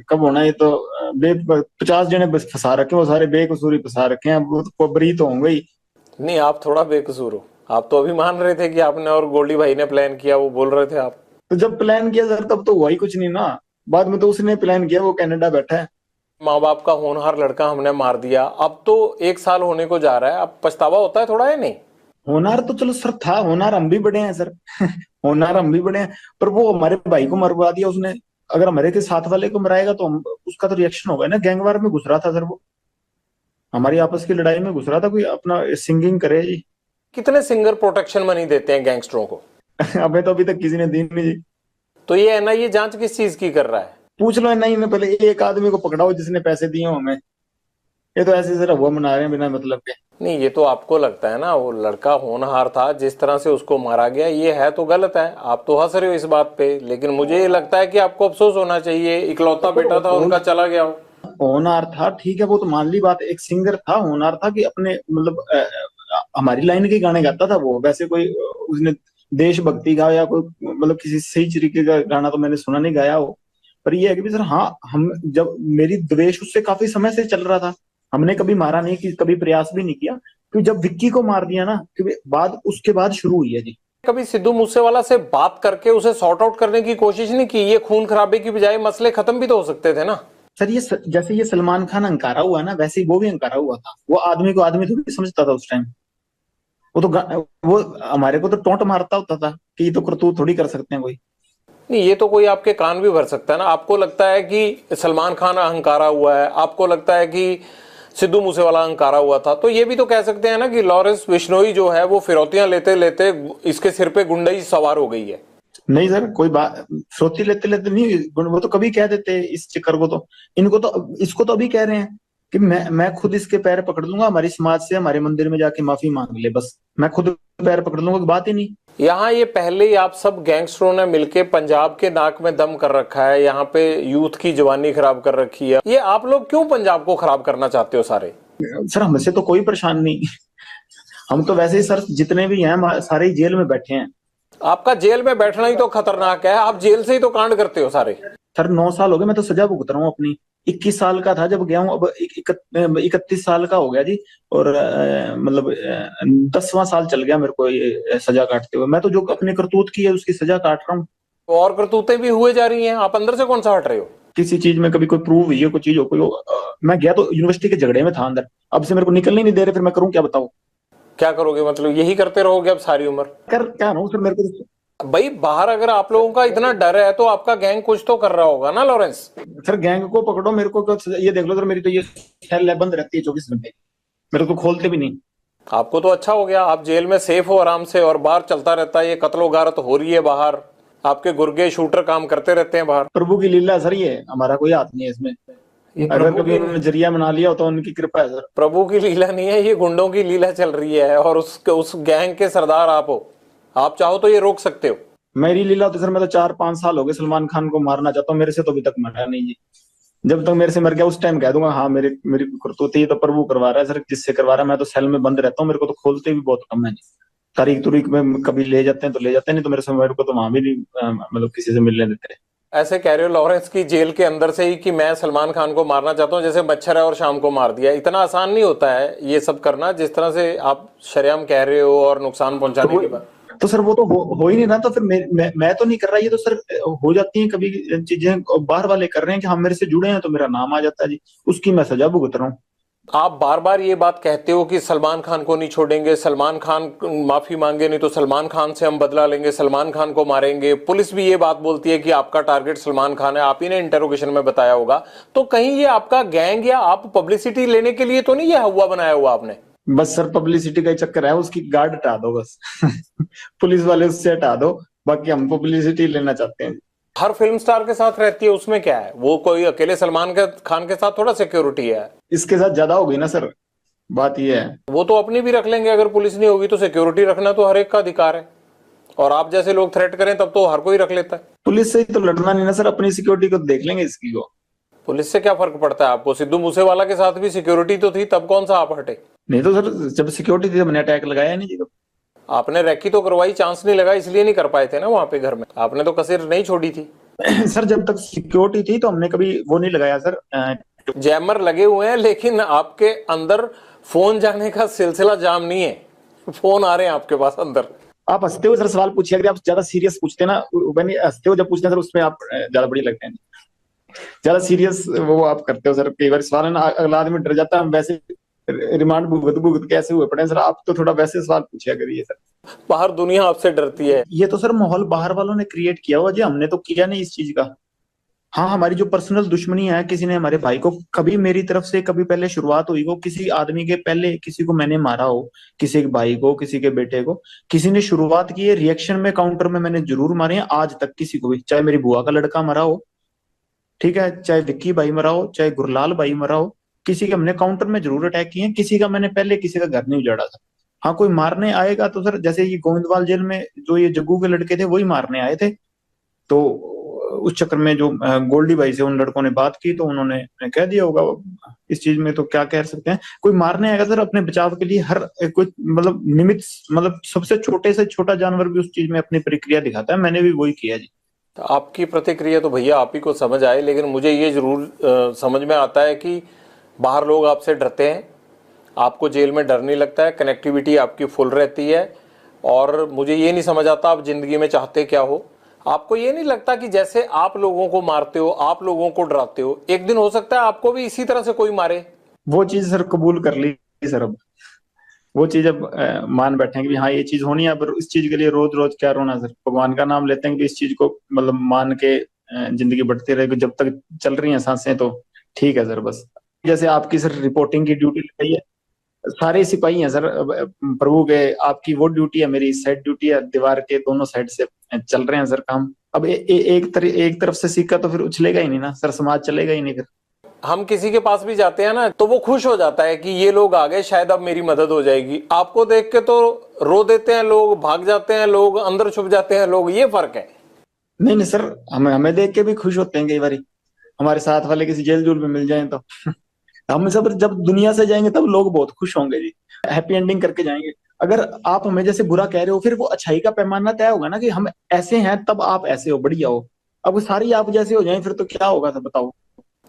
कब होना है। ये तो 50 जने बस फंसा रखे, वो सारे बेकसूरी फंसा रखे हैं। वो बरी तो होंगे ही। नहीं, आप थोड़ा बेकसूर हो। आप तो अभी मान रहे थे कि आपने और गोल्डी भाई ने प्लान किया, वो बोल रहे थे आप। तो जब प्लान किया सर तब तो हुआ ही कुछ नहीं ना। बाद में तो उसने प्लान किया, वो कनाडा बैठा है। माँ बाप का होनहार लड़का हमने मार दिया, अब तो 1 साल होने को जा रहा है, अब पछतावा होता है थोड़ा, है नहीं? होनार तो चलो सर था, होनार हम भी बड़े हैं सर। होनार हम भी बड़े हैं। पर वो हमारे भाई को मरवा दिया उसने। अगर हमारे के साथ वाले को मराएगा तो उसका तो रिएक्शन होगा ना। गैंगवार में घुस रहा था सर वो। हमारी आपस की लड़ाई में घुस रहा था। कोई अपना सिंगिंग करे जी। कितने सिंगर प्रोटेक्शन मनी देते हैं गैंगस्टरों को? हमें तो अभी तक किसी ने दी नहीं जी। तो ये एनआईए जांच किस चीज की कर रहा है? पूछ लो नहीं में पहले एक आदमी को पकड़ाओ जिसने पैसे दिए हो हमें। ये तो ऐसे जरा हुआ मना रहे हैं बिना मतलब के। नहीं, ये तो आपको लगता है ना, वो लड़का होनहार था, जिस तरह से उसको मारा गया ये है तो गलत है। आप तो हंस रहे हो इस बात पे, लेकिन मुझे ये लगता है कि आपको अफसोस होना चाहिए। इकलौता बेटा था उनका, चला गया हो। होनहार था ठीक है, वो तो मान ली बात। एक सिंगर था, होनहार था कि अपने मतलब हमारी लाइन के गाने गाता था वो। वैसे कोई उसने देशभक्ति का या कोई मतलब किसी सही तरीके का गाना तो मैंने सुना नहीं गाया हो। पर ये है कि सर हाँ, हम जब मेरी द्वेष उससे काफी समय से चल रहा था। हमने कभी मारा नहीं, कि कभी प्रयास भी नहीं किया। क्योंकि जब विक्की को मार दिया ना, क्योंकि बाद उसके बाद शुरू हुई है जी। कभी सिद्धू मूसेवाला से बात करके उसे सॉर्ट आउट करने की कोशिश नहीं की? ये खून खराबे की बजाय मसले खत्म भी तो हो सकते थे ना। सर ये जैसे ये सलमान खान अंकारा हुआ ना, वैसे ही वो भी अंकारा हुआ था। वो आदमी को आदमी थोड़ी समझता था उस टाइम। वो तो वो हमारे को तो टोंट मारता होता था कि ये तो करतूत थोड़ी कर सकते हैं कोई। नहीं, ये तो कोई आपके कान भी भर सकता है ना। आपको लगता है कि सलमान खान अहंकारा हुआ है, आपको लगता है कि सिद्धू मूसेवाला अहंकारा हुआ था, तो ये भी तो कह सकते हैं ना कि लॉरेंस बिश्नोई जो है वो फिरौतियां लेते लेते इसके सिर पे गुंडई सवार हो गई है। नहीं सर, कोई बात फिरौती लेते लेते नहीं। वो तो कभी कह देते इस चक्कर को। तो इनको तो इसको तो अभी कह रहे हैं कि मैं खुद इसके पैर पकड़ लूंगा, हमारी समाज से हमारे मंदिर में जाके माफी मांग ले, बस मैं खुद पैर पकड़ लूंगा। बात ही नहीं। यहाँ ये पहले ही आप सब गैंगस्टरों ने मिलके पंजाब के नाक में दम कर रखा है, यहाँ पे यूथ की जवानी खराब कर रखी है। ये आप लोग क्यों पंजाब को खराब करना चाहते हो सारे? सर हमसे तो कोई परेशान नहीं। हम तो वैसे ही सर जितने भी हैं सारे जेल में बैठे हैं। आपका जेल में बैठना ही तो खतरनाक है, आप जेल से ही तो कांड करते हो सारे। सर 9 साल हो गए, मैं तो सजा भुगत रहा हूँ अपनी। 21 साल का था जब गया हूँ, अब 31 साल का हो गया जी। और मतलब 10वां साल चल गया मेरे को ये सजा काटते हुए। मैं तो जो अपने करतूत की है उसकी सजा काट रहा हूँ। तो और करतूतें भी हुए जा रही हैं, आप अंदर से कौन सा हट रहे हो? किसी चीज में कभी कोई प्रूव हुई है, कोई चीज हो, कोई मैं गया तो यूनिवर्सिटी के झगड़े में था अंदर। अब से मेरे को निकलने नहीं दे रहे, फिर मैं करूँ क्या बताओ? क्या करोगे? मतलब यही करते रहोगे अब सारी उम्र? कर क्या रहा हूँ सर, मेरे को भाई बाहर अगर आप लोगों का इतना डर है तो आपका गैंग कुछ तो कर रहा होगा ना लॉरेंस? सर गैंग को पकड़ो, मेरे को ये देख लो सर, मेरी तो ये सेल बंद रहती है 24 घंटे। मेरे को खोलते भी नहीं। आपको तो अच्छा हो गया, आप जेल में सेफ हो आराम से, और बाहर चलता रहता है ये कत्लो गारत हो रही है बाहर, आपके गुर्गे शूटर काम करते रहते हैं बाहर। प्रभु की लीला सर, ये हमारा कोई हाथ नहीं है इसमें। अगर कभी उन्होंने जरिया बना लिया हो तो उनकी कृपा है सर। प्रभु की लीला नहीं है, ये गुंडों की लीला चल रही है, और उस गैंग के सरदार आप हो। आप चाहो तो ये रोक सकते हो। मेरी लीला तो सर, मैं तो 4-5 साल हो गए सलमान खान को मारना चाहता हूँ। मेरे से तो अभी तक मरा नहीं जी। जब तक मेरे से मर गया उस टाइम कह दूंगा हाँ मेरी करतूती तो प्रभु करवा रहा है सर। जिससे करवा रहा है, मैं तो सेल में बंद रहता हूँ, मेरे को तो खोलते भी बहुत कम है जी। तारीख तुरीख में कभी ले जाते हैं तो ले जाते हैं, नहीं तो मेरे समय को तो वहां भी नहीं मतलब किसी से मिलने देते। ऐसे कह रहे हो लॉरेंस की जेल के अंदर से ही कि मैं सलमान खान को मारना चाहता हूँ, जैसे मच्छर है और शाम को मार दिया। इतना आसान नहीं होता है ये सब करना जिस तरह से आप शरेआम कह रहे हो और नुकसान पहुंचाने के बाद। तो सर वो तो हो ही नहीं रहा, तो फिर मैं तो नहीं कर रहा, ये तो सर हो जाती है कभी चीजें, बाहर वाले कर रहे हैं कि हम मेरे से जुड़े हैं तो मेरा नाम आ जाता है जी, उसकी मैं सजा भुगत रहा हूँ। आप बार बार ये बात कहते हो कि सलमान खान को नहीं छोड़ेंगे, सलमान खान माफी मांगे नहीं तो सलमान खान से हम बदला लेंगे, सलमान खान को मारेंगे। पुलिस भी ये बात बोलती है कि आपका टारगेट सलमान खान है, आप ही ने इंटरोगेशन में बताया होगा। तो कहीं ये आपका गैंग या आप पब्लिसिटी लेने के लिए तो नहीं ये हुआ बनाया हुआ आपने? बस सर पब्लिसिटी का ही चक्कर है, उसकी गार्ड हटा दो बस पुलिस वाले उससे हटा दो, बाकी हम पब्लिसिटी लेना चाहते हैं। हर फिल्म स्टार के साथ रहती है, उसमें क्या है? वो कोई अकेले सलमान खान के साथ थोड़ा सिक्योरिटी है। इसके साथ ज्यादा हो गई ना सर, बात ये है। वो तो अपनी भी रख लेंगे, अगर पुलिस नहीं होगी तो सिक्योरिटी रखना तो हर एक का अधिकार है, और आप जैसे लोग थ्रेट करें तब तो हर कोई रख लेता है। पुलिस से ही तो लड़ना नहीं ना सर, अपनी सिक्योरिटी को देख लेंगे इसकी को। पुलिस से क्या फर्क पड़ता है आपको? सिद्धू मूसेवाला के साथ भी सिक्योरिटी तो थी, तब कौन सा आप हटे? नहीं तो सर जब सिक्योरिटी थी हमने अटैक लगाया नहीं जी। आपने रैकी तो करवाई, चांस नहीं लगा इसलिए नहीं कर पाए थे ना वहां पे घर में, आपने तो कसर नहीं छोड़ी थी। सर जब तक सिक्योरिटी थी तो हमने कभी वो नहीं लगाया सर। जैमर लगे हुए हैं लेकिन आपके अंदर फोन जाने का सिलसिला जाम नहीं है, फोन आ रहे हैं आपके पास अंदर। आप हंसते हो सर सवाल पूछिए, अगर आप ज्यादा सीरियस पूछते ना, हंसते हो जब पूछते हैं सर उसमें आप ज्यादा बढ़िया लगते हैं। ज्यादा सीरियस वो आप करते हो सर, कई बार सवाल है ना अगला आदमी डर जाता है, हम वैसे रिमांड भुगत भुगत कैसे हुए पड़े सर, आप तो थोड़ा वैसे सवाल पूछिया करिए सर। बाहर दुनिया आपसे डरती है। ये तो सर माहौल बाहर वालों ने क्रिएट किया हुआ जी, हमने तो किया नहीं इस चीज का। हाँ हमारी जो पर्सनल दुश्मनी है, किसी ने हमारे भाई को कभी मेरी तरफ से कभी पहले शुरुआत हुई हो, किसी आदमी के पहले किसी को मैंने मारा हो, किसी के भाई को किसी के बेटे को किसी ने शुरुआत की है, रिएक्शन में काउंटर में मैंने जरूर मारे हैं आज तक किसी को भी, चाहे मेरी बुआ का लड़का मरा हो, ठीक है, चाहे विक्की भाई मरा हो, चाहे गुरलाल भाई मरा हो, किसी के हमने काउंटर में जरूर अटैक किए हैं, किसी का मैंने पहले किसी का घर नहीं उजाड़ा था। हाँ कोई मारने आएगा तो सर जैसे ये गोविंदवाल जेल में जो ये जग्गू के लड़के थे वही मारने आए थे, तो उस चक्कर में जो गोल्डी भाई से उन लड़कों ने बात की तो उन्होंने कह दिया होगा, इस चीज में तो क्या कह सकते हैं। कोई मारने आएगा सर अपने बचाव के लिए हर कोई मतलब निमित्त, मतलब सबसे छोटे से छोटा जानवर भी उस चीज में अपनी प्रक्रिया दिखाता है, मैंने भी वही किया जी। तो आपकी प्रतिक्रिया तो भैया आप ही को समझ आए, लेकिन मुझे ये जरूर समझ में आता है कि बाहर लोग आपसे डरते हैं, आपको जेल में डर नहीं लगता है, कनेक्टिविटी आपकी फुल रहती है। और मुझे ये नहीं समझ आता आप जिंदगी में चाहते क्या हो। आपको ये नहीं लगता कि जैसे आप लोगों को मारते हो, आप लोगों को डराते हो, एक दिन हो सकता है आपको भी इसी तरह से कोई मारे? वो चीज सर कबूल कर ली सर, अब वो चीज अब मान बैठे हैं कि हाँ ये चीज होनी है, पर इस चीज के लिए रोज रोज क्या रोना सर, भगवान का नाम लेते हैं कि इस चीज को मतलब मान के जिंदगी बढ़ती रहेगी, जब तक चल रही हैं सांसें तो ठीक है सर। बस जैसे आपकी सर रिपोर्टिंग की ड्यूटी लगाई है, सारे सिपाही हैं सर प्रभु के, आपकी वो ड्यूटी है, मेरी साइड ड्यूटी है, दीवार के दोनों साइड से चल रहे हैं सर काम। अब एक तरफ से सिक्का तो फिर उछलेगा ही नहीं ना सर, समाज चलेगा ही नहीं फिर। हम किसी के पास भी जाते हैं ना तो वो खुश हो जाता है कि ये लोग आ गए, शायद अब मेरी मदद हो जाएगी। आपको देख के तो रो देते हैं लोग, भाग जाते हैं लोग, अंदर छुप जाते हैं लोग, ये फर्क है। नहीं सर हमें देख के भी खुश होते हैं कई बार, हमारे साथ वाले किसी जेल जूल में मिल जाए तो हम सब जब दुनिया से जाएंगे तब लोग बहुत खुश होंगे जी, हैप्पी एंडिंग करके जाएंगे। अगर आप हमें जैसे बुरा कह रहे हो फिर वो अच्छाई का पैमाना तय होगा ना कि हम ऐसे हैं तब आप ऐसे हो, बढ़िया हो। अब सारी आप जैसे हो जाए फिर तो क्या होगा सर बताओ।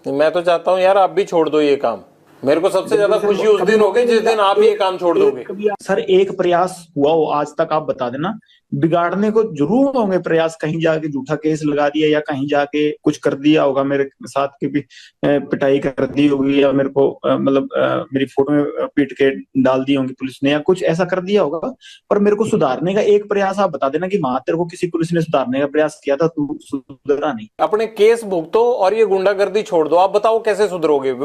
मैं तो चाहता हूँ यार आप भी छोड़ दो ये काम, मेरे को सबसे ज्यादा खुशी उस दिन होगी जिस दिन आप ये काम छोड़ दोगे। सर एक प्रयास हुआ हो आज तक आप बता देना, बिगाड़ने को जरूर होंगे प्रयास, कहीं जाके झूठा केस लगा दिया या कहीं जाके कुछ कर दिया होगा मेरे साथ की भी पिटाई कर दी होगी, या मेरे को मतलब मेरी फोटो में पीट के डाल दी होंगी पुलिस ने, या कुछ ऐसा कर दिया होगा। पर मेरे को सुधारने का एक प्रयास आप बता देना कि वहां तेरे को किसी पुलिस ने सुधारने का प्रयास किया था, तू सुधरा नहीं। अपने केस भुगतो और ये गुंडागर्दी छोड़ दो। आप बताओ कैसे सुधरोगे?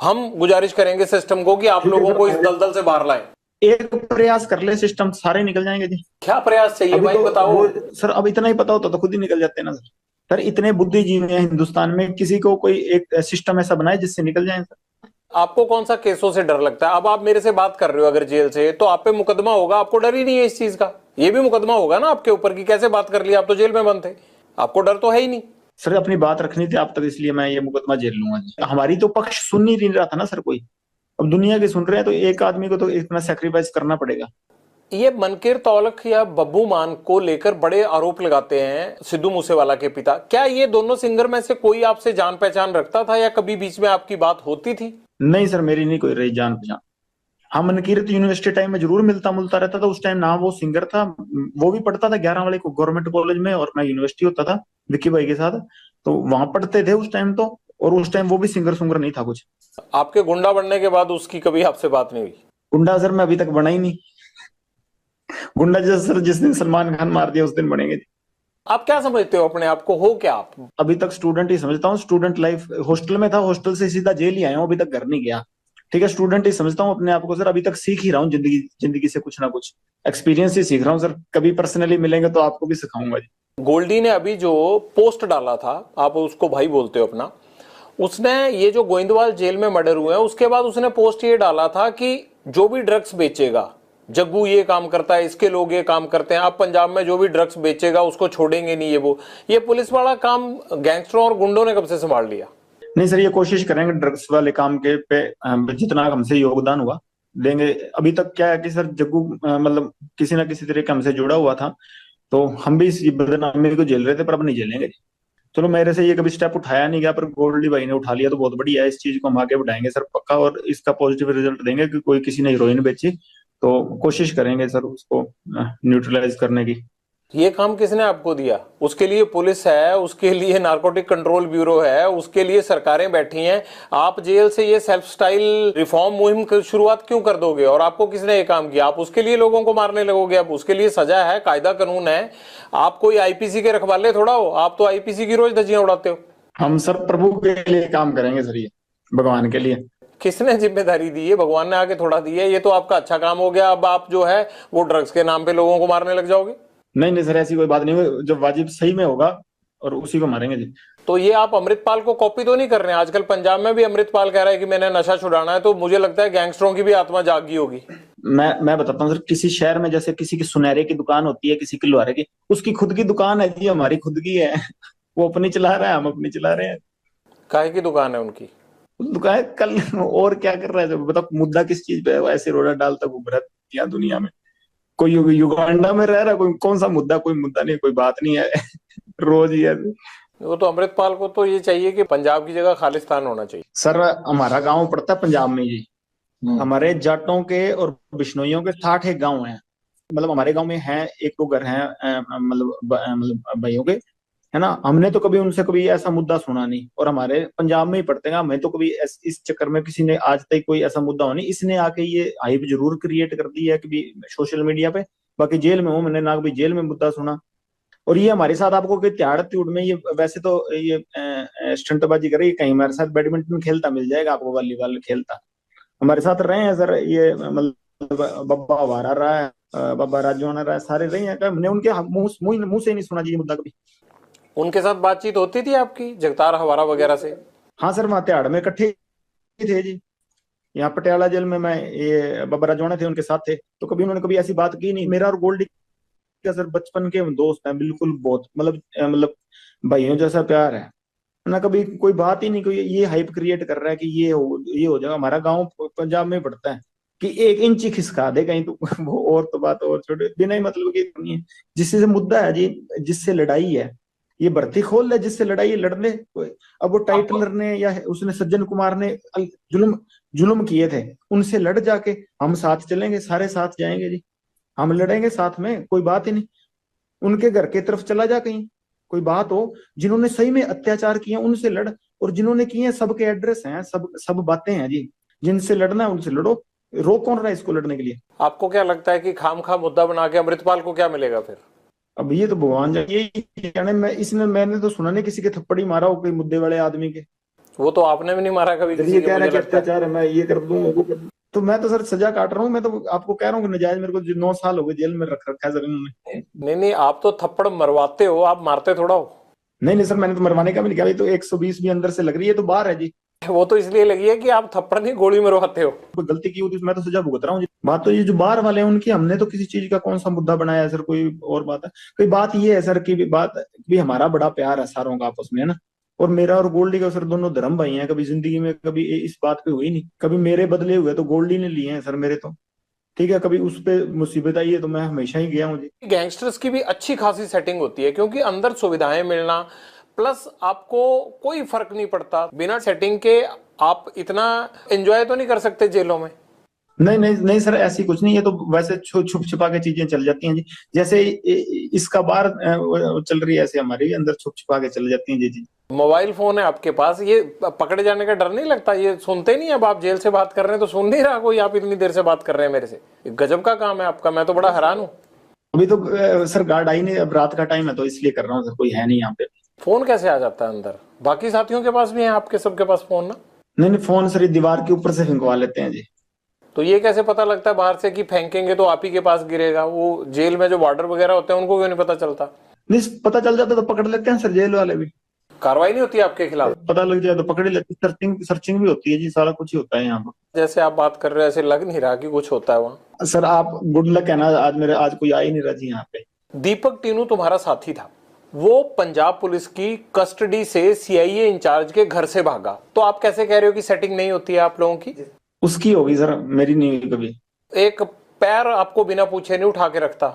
हम गुजारिश करेंगे सिस्टम को कि आप लोगों को इस दलदल से बाहर लाएं। एक प्रयास कर ले, सिस्टम सारे निकल जाएंगे जी। क्या प्रयास चाहिए भाई बताओ सर। अब इतना ही पता होता तो खुद ही निकल जाते हैं ना सर। सर इतने बुद्धिजीवी हैं हिंदुस्तान में, किसी को कोई एक सिस्टम ऐसा बनाए जिससे निकल जाए सर। आपको कौन सा केसों से डर लगता है? अब आप मेरे से बात कर रहे हो अगर जेल से, तो आप पे मुकदमा होगा, आपको डर ही नहीं है इस चीज का। ये भी मुकदमा होगा ना आपके ऊपर कि कैसे बात कर लिया, आप तो जेल में बंद थे, आपको डर तो है ही नहीं। सर अपनी बात रखनी थी आप तक, इसलिए मैं ये मुकदमा झेल लूंगा। हमारी तो पक्ष सुन ही नहीं रहा था ना सर कोई, अब दुनिया के सुन रहे हैं तो एक आदमी को तो इतना सैक्रिफाइस करना पड़ेगा। ये मनकीर तौलख या बब्बू मान को लेकर बड़े आरोप लगाते हैं सिद्धू मूसेवाला के पिता। क्या ये दोनों सिंगर में से कोई आपसे जान पहचान रखता था या कभी बीच में आपकी बात होती थी? नहीं सर, मेरी नहीं कोई रही जान पहचान। हाँ, मनकीरत यूनिवर्सिटी टाइम में जरूर मिलता मुलता रहता था। उस टाइम ना वो सिंगर था, वो भी पढ़ता था 11 वाले को गवर्नमेंट कॉलेज में, और मैं यूनिवर्सिटी होता था विक्की भाई के साथ, तो वहां पढ़ते थे उस टाइम तो। और उस टाइम वो भी सिंगर सुंगर नहीं था कुछ। आपके गुंडा बनने के बाद उसकी कभी आपसे बात नहीं हुई? गुंडा सर मैं अभी तक बना ही नहीं। गुंडा जैसे सर जिस दिन सलमान खान मार दिया उस दिन बनेंगे। आप क्या समझते हो अपने आप को, हो क्या आप? अभी तक स्टूडेंट ही समझता हूँ। स्टूडेंट लाइफ, हॉस्टल में था, हॉस्टल से सीधा जेल ही आया हूँ, अभी तक घर नहीं गया। ठीक है, स्टूडेंट ही समझता हूँ अपने आप को सर। अभी तक सीख ही रहा हूँ जिंदगी, जिंदगी से कुछ ना कुछ एक्सपीरियंस ही सीख रहा हूँ सर। कभी पर्सनली मिलेंगे तो आपको भी सिखाऊंगा जी। गोल्डी ने अभी जो पोस्ट डाला था, आप उसको भाई बोलते हो अपना, उसने ये जो गोइंदवाल जेल में मर्डर हुए हैं उसके बाद उसने पोस्ट ये डाला था कि जो भी ड्रग्स बेचेगा, जग्गू ये काम करता है, इसके लोग ये काम करते हैं, अब पंजाब में जो भी ड्रग्स बेचेगा उसको छोड़ेंगे नहीं। ये पुलिस वाला काम गैंगस्टरों और गुंडों ने कब से संभाल लिया? नहीं सर, ये कोशिश करेंगे ड्रग्स वाले काम के पे जितना हमसे योगदान हुआ देंगे। अभी तक क्या है कि सर जग्गू मतलब किसी ना किसी तरीके हमसे जुड़ा हुआ था, तो हम भी इस बदनामी को झेल रहे थे, पर अब नहीं झेलेंगे। चलो, मेरे से ये कभी स्टेप उठाया नहीं गया, पर गोल्डी भाई ने उठा लिया तो बहुत बढ़िया है। इस चीज को हम आगे बढ़ाएंगे सर पक्का, और इसका पॉजिटिव रिजल्ट देंगे कि कोई किसी ने हीरोइन बेची तो कोशिश करेंगे सर उसको न्यूट्रलाइज करने की। ये काम किसने आपको दिया? उसके लिए पुलिस है, उसके लिए नारकोटिक कंट्रोल ब्यूरो है, उसके लिए सरकारें बैठी हैं। आप जेल से ये सेल्फ स्टाइल रिफॉर्म मुहिम की शुरुआत क्यों कर दोगे? और आपको किसने ये काम किया? आप उसके लिए लोगों को मारने लगोगे? अब उसके लिए सजा है, कायदा कानून है। आप कोई आईपीसी के रखवाले थोड़ा हो, आप तो आईपीसी की रोज धज्जियां उड़ाते हो। हम सर प्रभु के लिए काम करेंगे सर, ये भगवान के लिए। किसने जिम्मेदारी दी है? भगवान ने आके थोड़ा दी है। ये तो आपका अच्छा काम हो गया। अब आप जो है वो ड्रग्स के नाम पे लोगों को मारने लग जाओगे। नहीं नहीं सर, ऐसी कोई बात नहीं है। जब वाजिब सही में होगा और उसी को मारेंगे जी। तो ये आप अमृतपाल को कॉपी तो नहीं कर रहे हैं? आजकल पंजाब में भी अमृतपाल कह रहा है कि मैंने नशा छुड़ाना है, तो मुझे लगता है गैंगस्टरों की भी आत्मा जागी होगी। मैं बताता हूँ सर, किसी शहर में जैसे किसी की सुनहरे की दुकान होती है, किसी की लोहारे की, उसकी खुद की दुकान है जी, हमारी खुद की है। वो अपनी चला रहा है, हम अपनी चला रहे हैं। काहे की दुकान है उनकी? दुकान कल और क्या कर रहा है? जब बताओ मुद्दा किस चीज पे है? वो ऐसे रोड़ा डालता घूम रहा है यहाँ दुनिया में। कोई युगांडा में रह रहा है, कोई कौन सा मुद्दा? कोई मुद्दा नहीं, कोई बात नहीं है। रोज ही है। वो तो अमृतपाल को तो ये चाहिए कि पंजाब की जगह खालिस्तान होना चाहिए। सर हमारा गांव पड़ता है पंजाब में जी। हमारे जाटों के और बिश्नोइयों के 60 एक गांव हैं। मतलब हमारे गांव में है एक दो घर हैं, मतलब भाइयों के, है ना। हमने तो कभी उनसे कभी ऐसा मुद्दा सुना नहीं, और हमारे पंजाब में ही पड़ते हैं। हमें तो कभी इस चक्कर में किसी ने आज तक कोई ऐसा मुद्दा हो नहीं। इसने आके ये हाइप जरूर क्रिएट कर दी है कभी सोशल मीडिया पे। बाकी जेल में हूँ, मैंने ना कभी जेल में मुद्दा सुना। और ये हमारे साथ आपको कोई त्याड़ त्यूड़ में, ये वैसे तो ये स्टंटबाजी करे, कहीं हमारे साथ बैडमिंटन खेलता मिल जाएगा आपको, वॉलीबॉल खेलता हमारे साथ रहे हैं सर। ये मतलब बब्बा हमारा रहा है, बाबा राजू रहा है, सारे रहे हैं। हमने उनके मुंह से नहीं सुना जी मुद्दा कभी। उनके साथ बातचीत होती थी आपकी, जगतार हवारा वगैरह से? हाँ सर, वहाँ त्याड़ में इकट्ठे थे जी। यहाँ पटियाला जेल में मैं, ये बाबा राजवाना थे, उनके साथ थे, तो कभी उन्होंने कभी ऐसी बात की नहीं। मेरा और गोल्डी का सर बचपन के दोस्त हैं बिल्कुल, बहुत मतलब भाइयों जैसा प्यार है ना। कभी कोई बात ही नहीं, कोई ये हाइप क्रिएट कर रहा है कि ये हो जाएगा। हमारा गांव पंजाब में पड़ता है कि 1 इंच ही खिसका दे कहीं तो वो और तो बात और छोटे, बिना ही मतलब की नहीं है। जिससे मुद्दा है जी, जिससे लड़ाई है, ये भर्ती खोल ले, जिससे लड़ाई है, लड़ ले। अब वो टाइटलर ने या उसने सज्जन कुमार ने जुल्म जुल्म किए थे, उनसे लड़ जाके हम साथ चलेंगे, सारे साथ जाएंगे जी। हम लड़ेंगे साथ में, कोई बात ही नहीं। उनके घर की तरफ चला जा कहीं, कोई बात हो, जिन्होंने सही में अत्याचार किए उनसे लड़। और जिन्होंने किए सबके एड्रेस हैं, सब बातें हैं जी। जिनसे लड़ना है उनसे लड़ो, रोक कौन रहा है इसको लड़ने के लिए? आपको क्या लगता है कि खामखा मुद्दा बना के अमृतपाल को क्या मिलेगा फिर? अब ये तो भगवान जाने, यही जाने। मैंने तो सुना नहीं किसी के थप्पड़ ही मारा हो कोई मुद्दे वाले आदमी के। वो तो आपने भी नहीं मारा कभी किसी ये के, कह रहा है मुझे कि लगता है। अत्याचार है, मैं ये कर दूं वो कर दूं। तो मैं तो सर सजा काट रहा हूँ। मैं तो आपको कह रहा हूँ कि नजायज मेरे को 9 साल हो गए जेल में रख रखा है सर इन्होंने। नहीं नहीं, आप तो थप्पड़ मरवाते हो, आप मारते थोड़ा हो। नहीं नहीं सर, मैंने तो मरवाने का भी नहीं किया। तो 120 भी अंदर से लग रही है, तो बाहर है जी। वो तो इसलिए लगी है कि आप थप्पड़ नहीं गोली मरवाते हो। कोई गलती की होती तो मैं तो सजा भुगत रहा हूँ जी। बात तो ये जो बाहर वाले हैं उनकी, हमने तो किसी चीज का कौन सा मुद्दा बनाया है सर? कोई और बात है? कोई बात ये है सर की बात भी, हमारा बड़ा प्यार है सारों का आपस में, है ना। और मेरा और गोल्डी का सर दोनों धर्म भाई हैं। कभी जिंदगी में कभी इस बात पे हुई नहीं। कभी मेरे बदले हुए तो गोल्डी ने लिए हैं सर मेरे तो। ठीक है, कभी उस पे मुसीबत आई है तो मैं हमेशा ही गया हूँ जी। गैंगस्टर्स की भी अच्छी खासी सेटिंग होती है, क्योंकि अंदर सुविधाएं मिलना, प्लस आपको कोई फर्क नहीं पड़ता बिना सेटिंग के। आप इतना एंजॉय तो नहीं कर सकते जेलों में। नहीं नहीं नहीं सर, ऐसी कुछ नहीं है, तो वैसे छुप छुपा के चीजें चल जाती हैं जी। जैसे इसका बार वो चल रही है, ऐसे हमारे अंदर छुप छुपा के चल जाती हैं जी जी। मोबाइल फोन है आपके पास, ये पकड़े जाने का डर नहीं लगता? ये सुनते नहीं? अब आप जेल से बात कर रहे हैं तो सुन नहीं रहा कोई, आप इतनी देर से बात कर रहे हैं मेरे से। गजब का काम है आपका, मैं तो बड़ा हैरान हूँ। अभी तो सर गार्ड आई नहीं, अब रात का टाइम है तो इसलिए कर रहा हूँ सर, कोई है नहीं यहाँ पे। फोन कैसे आ जाता है अंदर? बाकी साथियों के पास भी है आपके सबके पास फोन ना? नहीं नहीं, फोन सर दीवार के ऊपर से फेंकवा लेते हैं जी। तो ये कैसे पता लगता है बाहर से कि फेंकेंगे तो आप ही के पास गिरेगा? वो जेल में जो वार्डर वगैरह होते हैं उनको क्यों नहीं पता चलता? नहीं, पता चल जाता तो पकड़ लेते हैं सर, जेल वाले भी। कार्रवाई नहीं होती आपके खिलाफ? पता लग जाए तो पकड़ ही लेते, सर्चिंग सर्चिंग भी होती है जी, सारा कुछ ही होता है यहाँ पर। जैसे आप बात कर रहे हो ऐसे लग नहीं रहा कि कुछ होता है वहाँ। सर आप गुड लक है ना, आज कोई आ ही नहीं रहा जी यहाँ पे। दीपक टीनू तुम्हारा साथी था, वो पंजाब पुलिस की कस्टडी से सीआईए इंचार्ज के घर से भागा, तो आप कैसे कह रहे हो कि सेटिंग नहीं होती है आप लोगों की? उसकी होगी सर, मेरी नहीं हुई कभी। एक पैर आपको बिना पूछे नहीं उठा के रखता।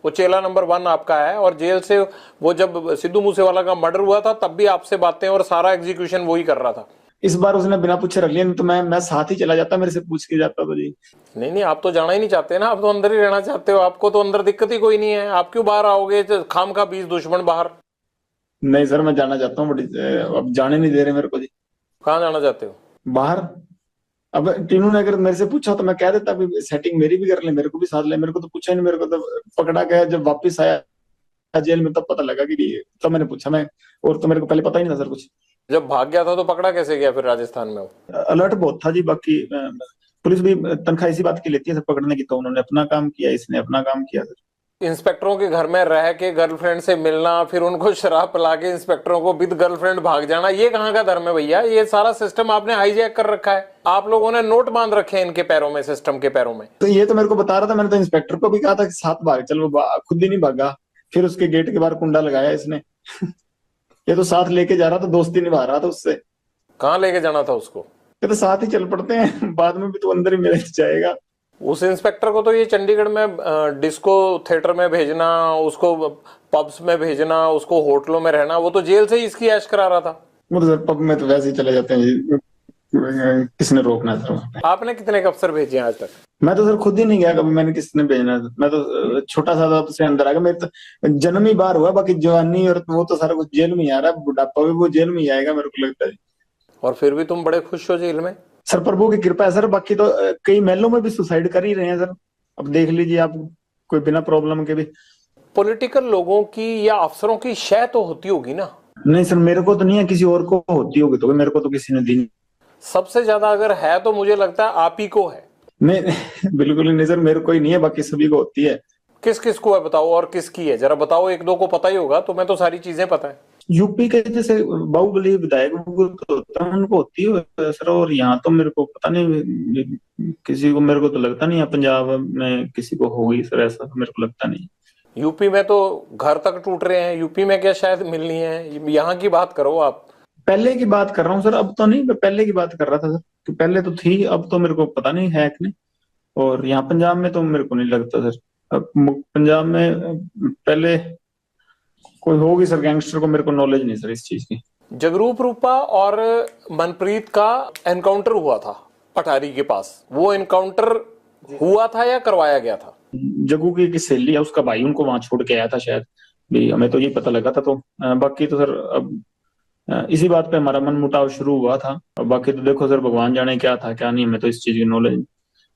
वो चेला नंबर 1 आपका है, और जेल से वो जब सिद्धू मूसेवाला का मर्डर हुआ था तब भी आपसे बातें और सारा एग्जीक्यूशन वही कर रहा था। इस बार उसने बिना पूछे रख लिया, नहीं तो मैं साथ ही चला जाता, मेरे से पूछ के जाता तो जी। नहीं नहीं, आप तो जाना ही नहीं चाहते ना, आप तो अंदर ही रहना चाहते हो। आपको तो अंदर दिक्कत ही कोई नहीं है, आप क्यों बाहर आओगे? खाम का 20 दुश्मन बाहर। नहीं सर, मैं जाना चाहता हूँ बट अब जाने नहीं दे रहे मेरे को जी। कहाँ जाना चाहते हो? बाहर। अब टीनू ने अगर मेरे से पूछा तो मैं कह देता भी सेटिंग मेरी भी कर ले, मेरे को भी साथ ले। मेरे को तो पूछा ही नहीं, मेरे को तो पकड़ा गया जब वापस आया जेल में, तब पता लगा कि तब मैंने पूछा मैं, और तो मेरे को पहले पता ही नहीं था सर कुछ। जब भाग गया था तो पकड़ा कैसे गया फिर राजस्थान में? वो अलर्ट बहुत था जी, बाकी पुलिस भी तनख्वाह इसी बात की लेती है सर पकड़ने की, तो उन्होंने अपना काम किया, इसने अपना काम किया सर। इंस्पेक्टरों के घर में रह के गर्लफ्रेंड से मिलना, फिर उनको शराब पिला के इंस्पेक्टरों को विद गर्लफ्रेंड भाग जाना, ये कहाँ का धर्म है भैया? ये सारा सिस्टम आपने हाईजैक कर रखा है। आप लोगों ने नोट बांध रखे हैं इनके पैरों में, सिस्टम के पैरों में। तो ये तो मेरे को बता रहा था, मैंने तो इंस्पेक्टर को भी कहा था कि साथ भाग चल, वो खुद ही नहीं भागा। फिर उसके गेट के बाहर कुंडा लगाया इसने ये तो साथ लेके जा रहा था, दोस्ती निभा रहा था उससे। कहाँ लेके जाना था उसको? ये तो साथ ही चल पड़ते हैं, बाद में भी तो अंदर ही मिल जाएगा। उस इंस्पेक्टर को तो ये चंडीगढ़ में डिस्को थिएटर में भेजना, उसको पब्स में भेजना, उसको होटलों में रहना, वो तो जेल से ही इसकी ऐश करा रहा था। वो तो सर पब में तो वैसे ही चले जाते हैं जी, किसने रोकना सर? आपने कितने अफसर भेजे हैं आज तक? मैं तो सर खुद ही नहीं गया कभी, मैंने किसने भेजना था? मैं तो छोटा सा था से अंदर आ गया, मेरे तो जन्म ही बाहर हुआ, बाकी जवानी और वो तो सारा कुछ जेल में ही आ रहा है, बुढ़ापा भी वो जेल में ही आएगा मेरे को लगता है। और फिर भी तुम बड़े खुश हो जेल में? सर प्रभु की कृपा है सर, बाकी तो कई महलों में भी सुसाइड कर ही रहे हैं सर, अब देख लीजिए आप, कोई बिना प्रॉब्लम के भी। पॉलिटिकल लोगों की या अफसरों की शय तो होती होगी ना? नहीं सर, मेरे को तो नहीं है, किसी और को होती होगी तो, मेरे को तो किसी ने दी नहीं। सबसे ज्यादा अगर है तो मुझे लगता है आप ही को है। नहीं बिल्कुल नहीं सर, मेरे को ही नहीं है, बाकी सभी को होती है। किस किस को है बताओ, और किसकी है जरा बताओ, एक दो को पता ही होगा, तो मैं तो सारी चीजें पता है। यूपी के जैसे बाहुबली विधायक तो होता है, उनको होती है सर, और यहाँ तो मेरे को पता नहीं किसी को, मेरे को तो लगता नहीं है पंजाब में किसी को होगी सर, ऐसा तो मेरे को लगता नहीं। यूपी में तो घर तक टूट रहे हैं, यूपी में क्या शायद मिलनी है? यहाँ की बात करो आप। पहले की बात कर रहा हूँ सर, अब तो नहीं, मैं पहले की बात कर रहा था सर, कि पहले तो थी, अब तो मेरे को पता नहीं है कि नहीं। और यहाँ पंजाब में तो मेरे को नहीं लगता सर, अब पंजाब में पहले कोई होगी सर गैंगस्टर, को मेरे को नॉलेज नहीं सर इस चीज की। जगरूप रूपा और मनप्रीत का एनकाउंटर हुआ था अटारी के पास, वो एनकाउंटर हुआ था या करवाया गया था? जग्गू की सहेली है, उसका भाई उनको वहां छोड़ के आया था शायद भी, हमें तो ये पता लगा था। तो बाकी तो सर अब इसी बात पे हमारा मन मुटाव शुरू हुआ था, और बाकी तो देखो सर भगवान जाने क्या था क्या नहीं, हमें तो इस चीज की नॉलेज।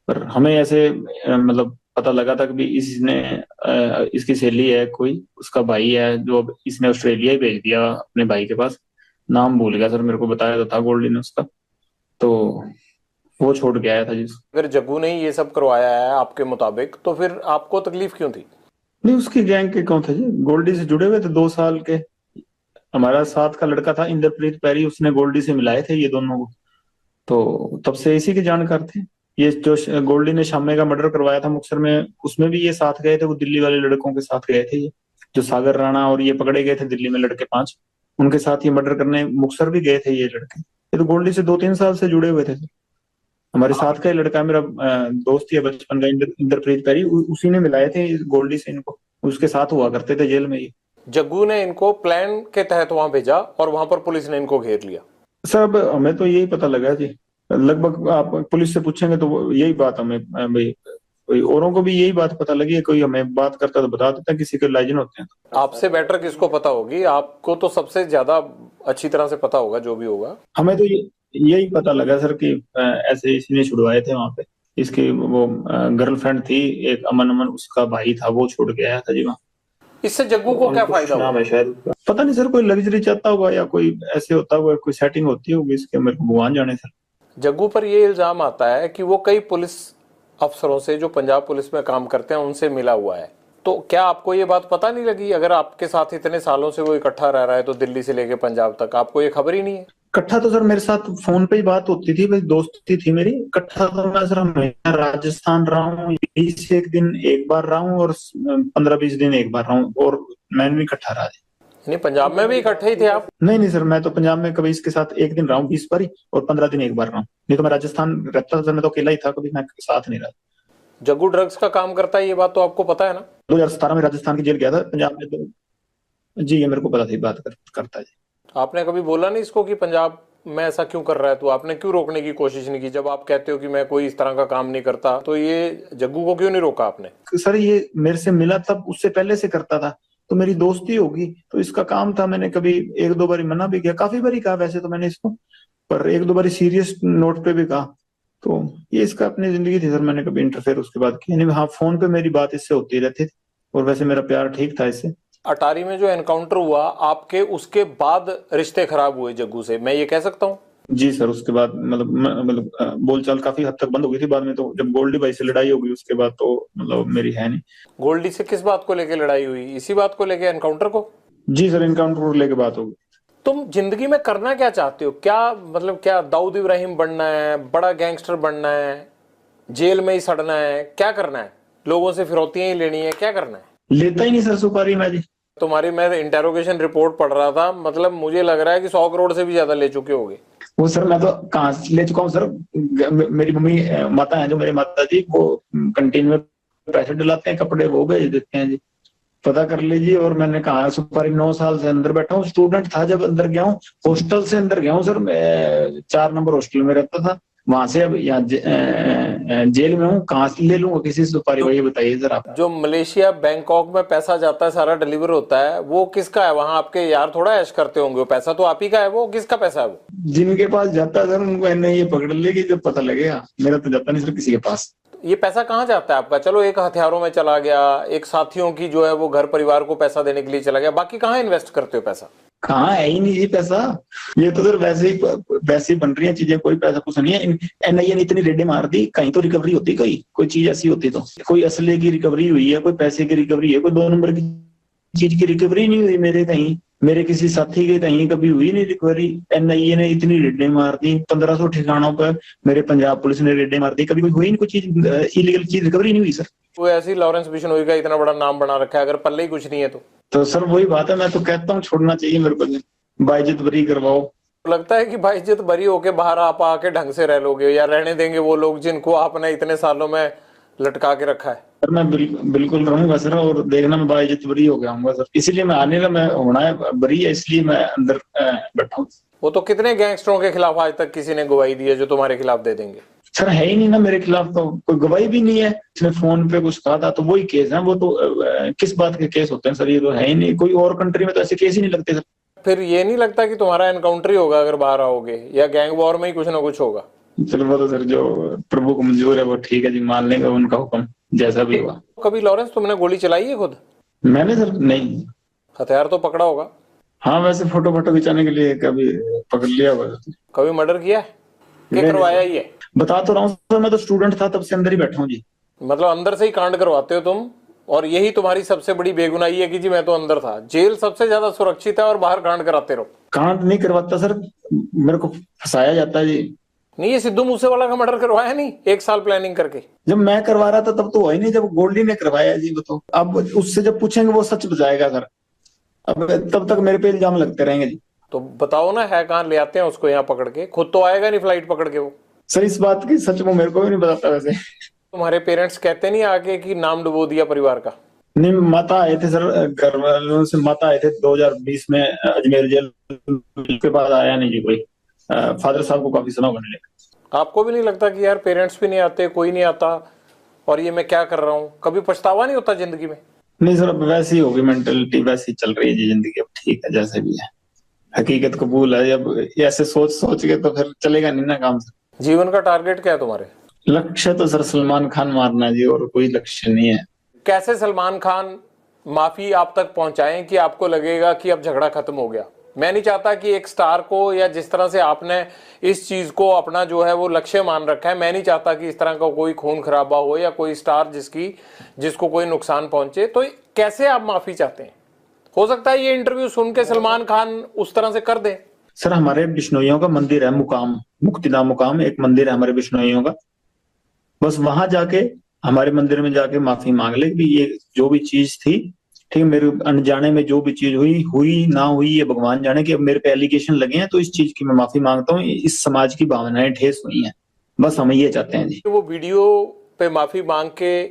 पर हमें ऐसे मतलब पता लगा था कि भी इसने इसकी सहेली है कोई, उसका भाई है, जो इसने ऑस्ट्रेलिया ही भेज दिया अपने भाई के पास, नाम भूल गया सर, मेरे को बताया तो था गोल्डी ने उसका, तो वो छोड़ के आया था जी। अगर जग्गू ने ये सब करवाया है आपके मुताबिक, तो फिर आपको तकलीफ क्यों थी? नहीं, उसकी गैंग के कौन थे जी, गोल्डी से जुड़े हुए थे 2 साल के। हमारा साथ का लड़का था इंद्रप्रीत पैरी, उसने गोल्डी से मिलाए थे ये दोनों को, तो तब से इसी के जानकार थे। ये जो गोल्डी ने शामे का मर्डर करवाया था मुक्तसर में, उसमें भी ये साथ गए थे, वो दिल्ली वाले लड़कों के साथ गए थे, ये जो सागर राणा और ये पकड़े गए थे दिल्ली में लड़के 5, उनके साथ ये मर्डर करने मुक्तसर भी गए थे ये लड़के। ये तो गोल्डी से 2-3 साल से जुड़े हुए थे। हमारे साथ का ही लड़का मेरा दोस्त ही है बचपन का, इंद्रप्रीत पैरी, उसी ने मिलाए थे गोल्डी से इनको, उसके साथ हुआ करते थे जेल में ही। जग्गू ने इनको प्लान के तहत वहां भेजा और वहां पर पुलिस ने इनको घेर लिया। सर अब हमें तो यही पता लगा जी, लगभग आप पुलिस से पूछेंगे तो यही बात हमें भाई, कोई औरों को भी यही बात पता लगी है, कोई हमें बात करता तो बता देता, किसी के लाइजन होते हैं। आपसे बेटर किसको पता होगी, आपको तो सबसे ज्यादा अच्छी तरह से पता होगा जो भी होगा। हमें तो यही पता लगा सर कि ऐसे इसने छुड़वाए थे वहां पे, इसकी वो गर्लफ्रेंड थी एक, अमन अमन उसका भाई था, वो छोड़ के आया था जी वहाँ। इससे जग्गू को क्या फायदा नाम है शायद, पता नहीं सर, कोई लग्जरी चाहता होगा या कोई ऐसे होता होगा, कोई सेटिंग होती होगी इसके, मेरे को भगवान जाने सर। जग्गू पर ये इल्जाम आता है कि वो कई पुलिस अफसरों से जो पंजाब पुलिस में काम करते हैं उनसे मिला हुआ है। तो क्या आपको ये बात पता नहीं लगी? अगर आपके साथ इतने सालों से वो इकट्ठा रह रहा है तो दिल्ली से लेके पंजाब तक, आपको ये खबर ही नहीं है? इकट्ठा तो सर मेरे साथ फोन पे ही बात होती थी, भाई दोस्ती थी मेरी। इकट्ठा तो मैं सर हमेशा राजस्थान रहा हूँ, यही से एक दिन एक बार रहा हूँ, और 15-20 दिन एक बार रहा हूँ, और मैंने भी इकट्ठा रहा। नहीं, पंजाब में भी इकट्ठे ही थे आप? नहीं सर, मैं तो पंजाब में कभी इसके साथ एक दिन रहा हूँ 20 बार ही, और 15 दिन एक बार रहा हूँ। नहीं तो मैं राजस्थान रहता था, मैं तो अकेला ही था, कभी मैं साथ नहीं रहा। जग्गू ड्रग्स का काम करता है, ये बात तो आपको पता है ना? 2017 में राजस्थान की जेल गया था, पंजाब में तो जी ये मेरे को पता थी, बात करता है जी। आपने कभी बोला नहीं इसको कि पंजाब में ऐसा क्यों कर रहा है? तो आपने क्यों रोकने की कोशिश नहीं की? जब आप कहते हो कि मैं कोई इस तरह का काम नहीं करता, तो ये जग्गू को क्यों नहीं रोका आपने? सर ये मेरे से मिला तब, उससे पहले से करता था, तो मेरी दोस्ती होगी, तो इसका काम था। मैंने कभी 1-2 बार मना भी किया, काफी बार कहा वैसे तो मैंने इसको, पर 1-2 बार सीरियस नोट पे भी कहा। तो ये इसका अपनी जिंदगी थी सर, मैंने कभी इंटरफेयर उसके बाद किया नहीं। हाँ, फोन पे मेरी बात इससे होती रहती थी, और वैसे मेरा प्यार ठीक था इससे। अटारी में जो एनकाउंटर हुआ आपके, उसके बाद रिश्ते खराब हुए जग्गू से, मैं ये कह सकता हूँ? जी सर, उसके बाद मतलब बोलचाल काफी हद तक बंद हो गई थी। बाद में तो जब गोल्डी भाई से लड़ाई हो गई उसके बाद तो मतलब मेरी है नहीं। गोल्डी से किस बात को लेके लड़ाई हुई? इसी बात को लेके, एनकाउंटर को? जी सर, इनकाउंटर को लेके बात हो गई। तुम जिंदगी में करना क्या चाहते हो? क्या मतलब, क्या दाऊद इब्राहिम बनना है, बड़ा गैंगस्टर बनना है, जेल में ही सड़ना है, क्या करना है? लोगों से फिरौतियां ही लेनी है, क्या करना है? लेता ही नहीं सर सुपारी मैं जी। तुम्हारी मैं इंटेरोगेशन रिपोर्ट पढ़ रहा था, मतलब मुझे लग रहा है कि 100 करोड़ से भी ज्यादा ले चुके होगे। वो सर मैं तो कहाँ से ले चुका हूँ सर, मेरी मम्मी माता है जो मेरे माता जी, वो कंटीन में पैसे डलाते हैं, कपड़े वो भेज देते हैं जी, पता कर लीजिए। और मैंने कहा सुपारी 9 साल से अंदर बैठा हूँ, स्टूडेंट था जब अंदर गया हूँ, हॉस्टल से अंदर गया हूँ सर, मैं 4 नंबर हॉस्टल में रहता था, वहां से अब यहाँ जेल में हूँ, कहाँ से ले लूंगा किसी से सुपारी, वही बताइए सर आप। जो मलेशिया बैंकॉक में पैसा जाता है, सारा डिलीवर होता है, वो किसका है? वहां आपके यार थोड़ा ऐश करते होंगे, वो पैसा तो आप ही का है, वो किसका पैसा है? वो जिनके पास जाता है सर उनको ये पकड़ लेगी जब पता लगेगा, मेरा तो जाता नहीं सर किसी के पास। ये पैसा कहाँ जाता है आपका? चलो एक हथियारों में चला गया, एक साथियों की जो है वो घर परिवार को पैसा देने के लिए चला गया, बाकी कहाँ इन्वेस्ट करते हो पैसा? कहाँ है ही नहीं जी पैसा, ये तो सर वैसे ही बन रही है चीजें, कोई पैसा कुछ नहीं है। एनआईए ने इतनी रेडें मार दी, कहीं तो रिकवरी होती, कोई चीज ऐसी होती तो, कोई असले की रिकवरी हुई है, कोई पैसे की रिकवरी है, कोई 2 नंबर की चीज की रिकवरी नहीं हुई मेरे कहीं, मेरे किसी साथी के कहीं कभी हुई नहीं रिकवरी। एनआईए ने इतनी रेडें मार दी, 1500 ठिकानों पर मेरे पंजाब पुलिस ने रेडें मार दी, कभी कोई हुई नहीं कोई चीज, इलीगल चीज रिकवरी नहीं हुई सर। वो ऐसी लॉरेंस बिश्नोई का इतना बड़ा नाम बना रखा है, अगर पल्ले ही कुछ नहीं है तो सर वही बात है, मैं तो कहता हूँ छोड़ना चाहिए मेरे को, बाइज्जत बरी करवाओ। लगता है कि बाइज्जत बरी होके बाहर आप आके ढंग से रह लोगे, या रहने देंगे वो लोग जिनको आपने इतने सालों में लटका के रखा है? सर मैं बिल्कुल रहूंगा सर, और देखना मैं बाइज्जत बरी हो गया हूँ सर, इसीलिए मैं आने का, मैं होना है बरी है, इसलिए मैं अंदर बैठा हूँ। वो तो कितने गैंगस्टरों के खिलाफ आज तक किसी ने गवाही दी है जो तुम्हारे खिलाफ दे देंगे? सर है ही नहीं ना मेरे खिलाफ, तो कोई गवाही भी नहीं है। इसने फोन पे कुछ कहा था तो वही केस है, वो तो किस बात के केस होते हैं सर, ये तो है ही नहीं। कोई और कंट्री में तो ऐसे केस ही नहीं लगते सर। फिर ये नहीं लगता कि तुम्हारा एनकाउंटर ही होगा अगर बाहर आओगे, या गैंग वॉर में ही कुछ ना कुछ होगा? चलो वो तो सर जो प्रभु को मंजूर है वो ठीक है जी, मान लेंगे उनका हुक्म जैसा भी हुआ। कभी लॉरेंस तुमने गोली चलाई है खुद? मैंने सर नहीं। हथियार तो पकड़ा होगा? हाँ वैसे फोटो खिंचाने के लिए कभी पकड़ लिया हुआ। कभी मर्डर किया है कि करवाया ही है? बता तो रहा हूँ सर, मैं तो स्टूडेंट था तब से अंदर ही बैठा हूँ जी। मतलब अंदर से ही कांड करवाते हो तुम, और यही तुम्हारी सबसे बड़ी बेगुनाही है कि जी मैं तो अंदर था। जेल सबसे ज्यादा सुरक्षित है और बाहर कांड कराते रहो। कांड नहीं करवाता सर, मेरे को फंसाया जाता है जी। नहीं, ये सिद्धू मूसेवाला का मर्डर करवाया नहीं 1 साल प्लानिंग करके? जब मैं करवा रहा था तब तो हुआ ही नहीं, जब गोल्डी ने करवाया जी वो तो। अब उससे जब पूछेंगे वो सच बताएगा सर, अब तब तक मेरे पे इल्जाम लगते रहेंगे जी। तो बताओ ना, है कहाँ? ले आते हैं उसको यहाँ पकड़ के, खुद तो आएगा नहीं फ्लाइट पकड़ के वो। सर इस बात की सच में मेरे को भी नहीं बताता वैसे। तुम्हारे पेरेंट्स कहते नहीं आगे कि नाम डुबो दिया परिवार का? नहीं, माता आए थे सर, घर वालों से माता आए थे 2020 में अजमेर जेल, के बाद आया नहीं जी कोई। फादर साहब को काफी सुना होगा। आपको भी नहीं लगता कि यार पेरेंट्स भी नहीं आते, कोई नहीं आता, और ये मैं क्या कर रहा हूँ? कभी पछतावा नहीं होता जिंदगी में? नहीं सर, अब वैसी होगी मेंटेलिटी, वैसी चल रही है जी जिंदगी, अब ठीक है जैसे भी है, हकीकत कबूल है। अब ऐसे सोच सोच के तो फिर चलेगा नहीं ना काम सर। जीवन का टारगेट क्या है तुम्हारे? लक्ष्य तो सर सलमान खान मारना है जी, और कोई लक्ष्य नहीं है। कैसे सलमान खान माफी आप तक पहुंचाएं कि आपको लगेगा कि अब झगड़ा खत्म हो गया? मैं नहीं चाहता कि एक स्टार को, या जिस तरह से आपने इस चीज को अपना जो है वो लक्ष्य मान रखा है, मैं नहीं चाहता कि इस तरह का कोई खून खराबा हो या कोई स्टार जिसको कोई नुकसान पहुंचे। तो कैसे आप माफी चाहते हैं? हो सकता है ये इंटरव्यू सुन के सलमान खान उस तरह से कर दे। सर हमारे बिश्नोइयों का मंदिर है मुकाम, मुक्तिधाम मुकाम एक मंदिर है हमारे बिश्नोइयों का, बस वहां जाके, हमारे मंदिर में जाके माफी मांग ले कि ये जो भी चीज थी, ठीक है, मेरे अनजाने में जो भी चीज हुई हुई ना हुई ये भगवान जाने, कि अब मेरे पे एलिगेशन लगे हैं तो इस चीज की मैं माफी मांगता हूँ, इस समाज की भावनाएं ठेस हुई हैं, बस हम ये चाहते हैं जी। वो वीडियो पे माफी मांग के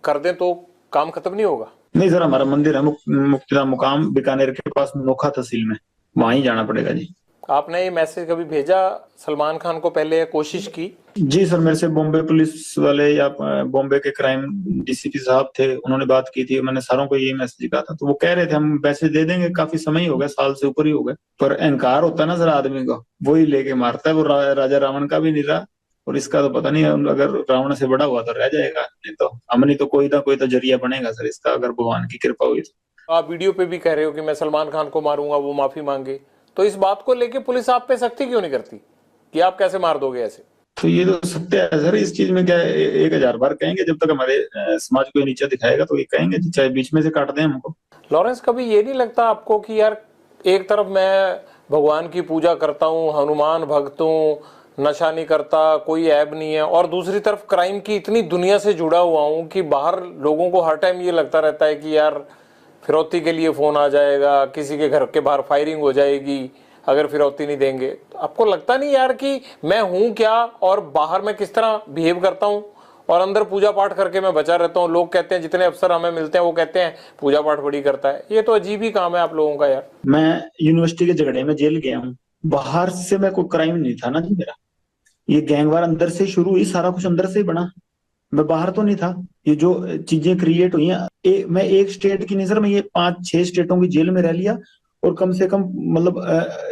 कर दें तो काम खत्म नहीं होगा? नहीं सर, हमारा मंदिर है मुक्तिधाम मुकाम बीकानेर के पास नोखा तहसील में, वहां ही जाना पड़ेगा जी। आपने ये मैसेज कभी भेजा सलमान खान को पहले, या कोशिश की? जी सर, मेरे से बॉम्बे पुलिस वाले या बॉम्बे के क्राइम डीसीपी साहब थे, उन्होंने बात की थी, मैंने सारों को ये मैसेज कहा था, तो वो कह रहे थे हम पैसे दे देंगे, काफी समय ही हो गया, साल से ऊपर ही हो गया, पर अहंकार होता है ना सर आदमी को, वो ही लेके मारता है। वो राजा रावण का भी नहीं रहा, और इसका तो पता नहीं, अगर रावण से बड़ा हुआ तो रह जाएगा, नहीं तो हम नहीं तो कोई ना कोई तो जरिया बनेगा सर इसका, अगर भगवान की कृपा हुई तो। आप वीडियो पे भी कह रहे हो कि मैं सलमान खान को मारूंगा, वो माफी मांगे, तो इस बात को लेके पुलिस आप पे सख्ती क्यों नहीं करती कि आप कैसे मार दोगे ऐसे? तो ये तो सत्य है सर, इस चीज में क्या है, 1000 बार कहेंगे, जब तक हमारे समाज को ये नीचा दिखाएगा तो ये कहेंगे, चाहे बीच में से काट दें हमको। लॉरेंस, कभी ये नहीं लगता आपको कि यार एक तरफ मैं भगवान की पूजा करता हूँ, हनुमान भक्त हूँ, नशा नहीं करता, कोई ऐब नहीं है, और दूसरी तरफ क्राइम की इतनी दुनिया से जुड़ा हुआ हूँ कि बाहर लोगों को हर टाइम ये लगता रहता है कि यार फिरौती के लिए फोन आ जाएगा, किसी के घर के बाहर फायरिंग हो जाएगी अगर फिरौती नहीं देंगे। तो आपको लगता नहीं यार कि मैं हूं क्या, और बाहर मैं किस तरह बिहेव करता हूं, और अंदर पूजा पाठ करके मैं बचा रहता हूं? लोग कहते हैं, जितने अफसर हमें मिलते हैं वो कहते हैं पूजा पाठ बड़ी करता है। ये तो अजीब ही काम है आप लोगों का यार। मैं यूनिवर्सिटी के झगड़े में जेल गया हूँ, बाहर से मैं कोई क्राइम नहीं था ना जी मेरा, ये गैंगवार अंदर से शुरू हुई, सारा कुछ अंदर से ही बना, मैं बाहर तो नहीं था। ये जो चीजें क्रिएट हुई हैं, मैं एक स्टेट की नहीं सर, मैं ये 5-6 स्टेटों की जेल में रह लिया, और कम से कम मतलब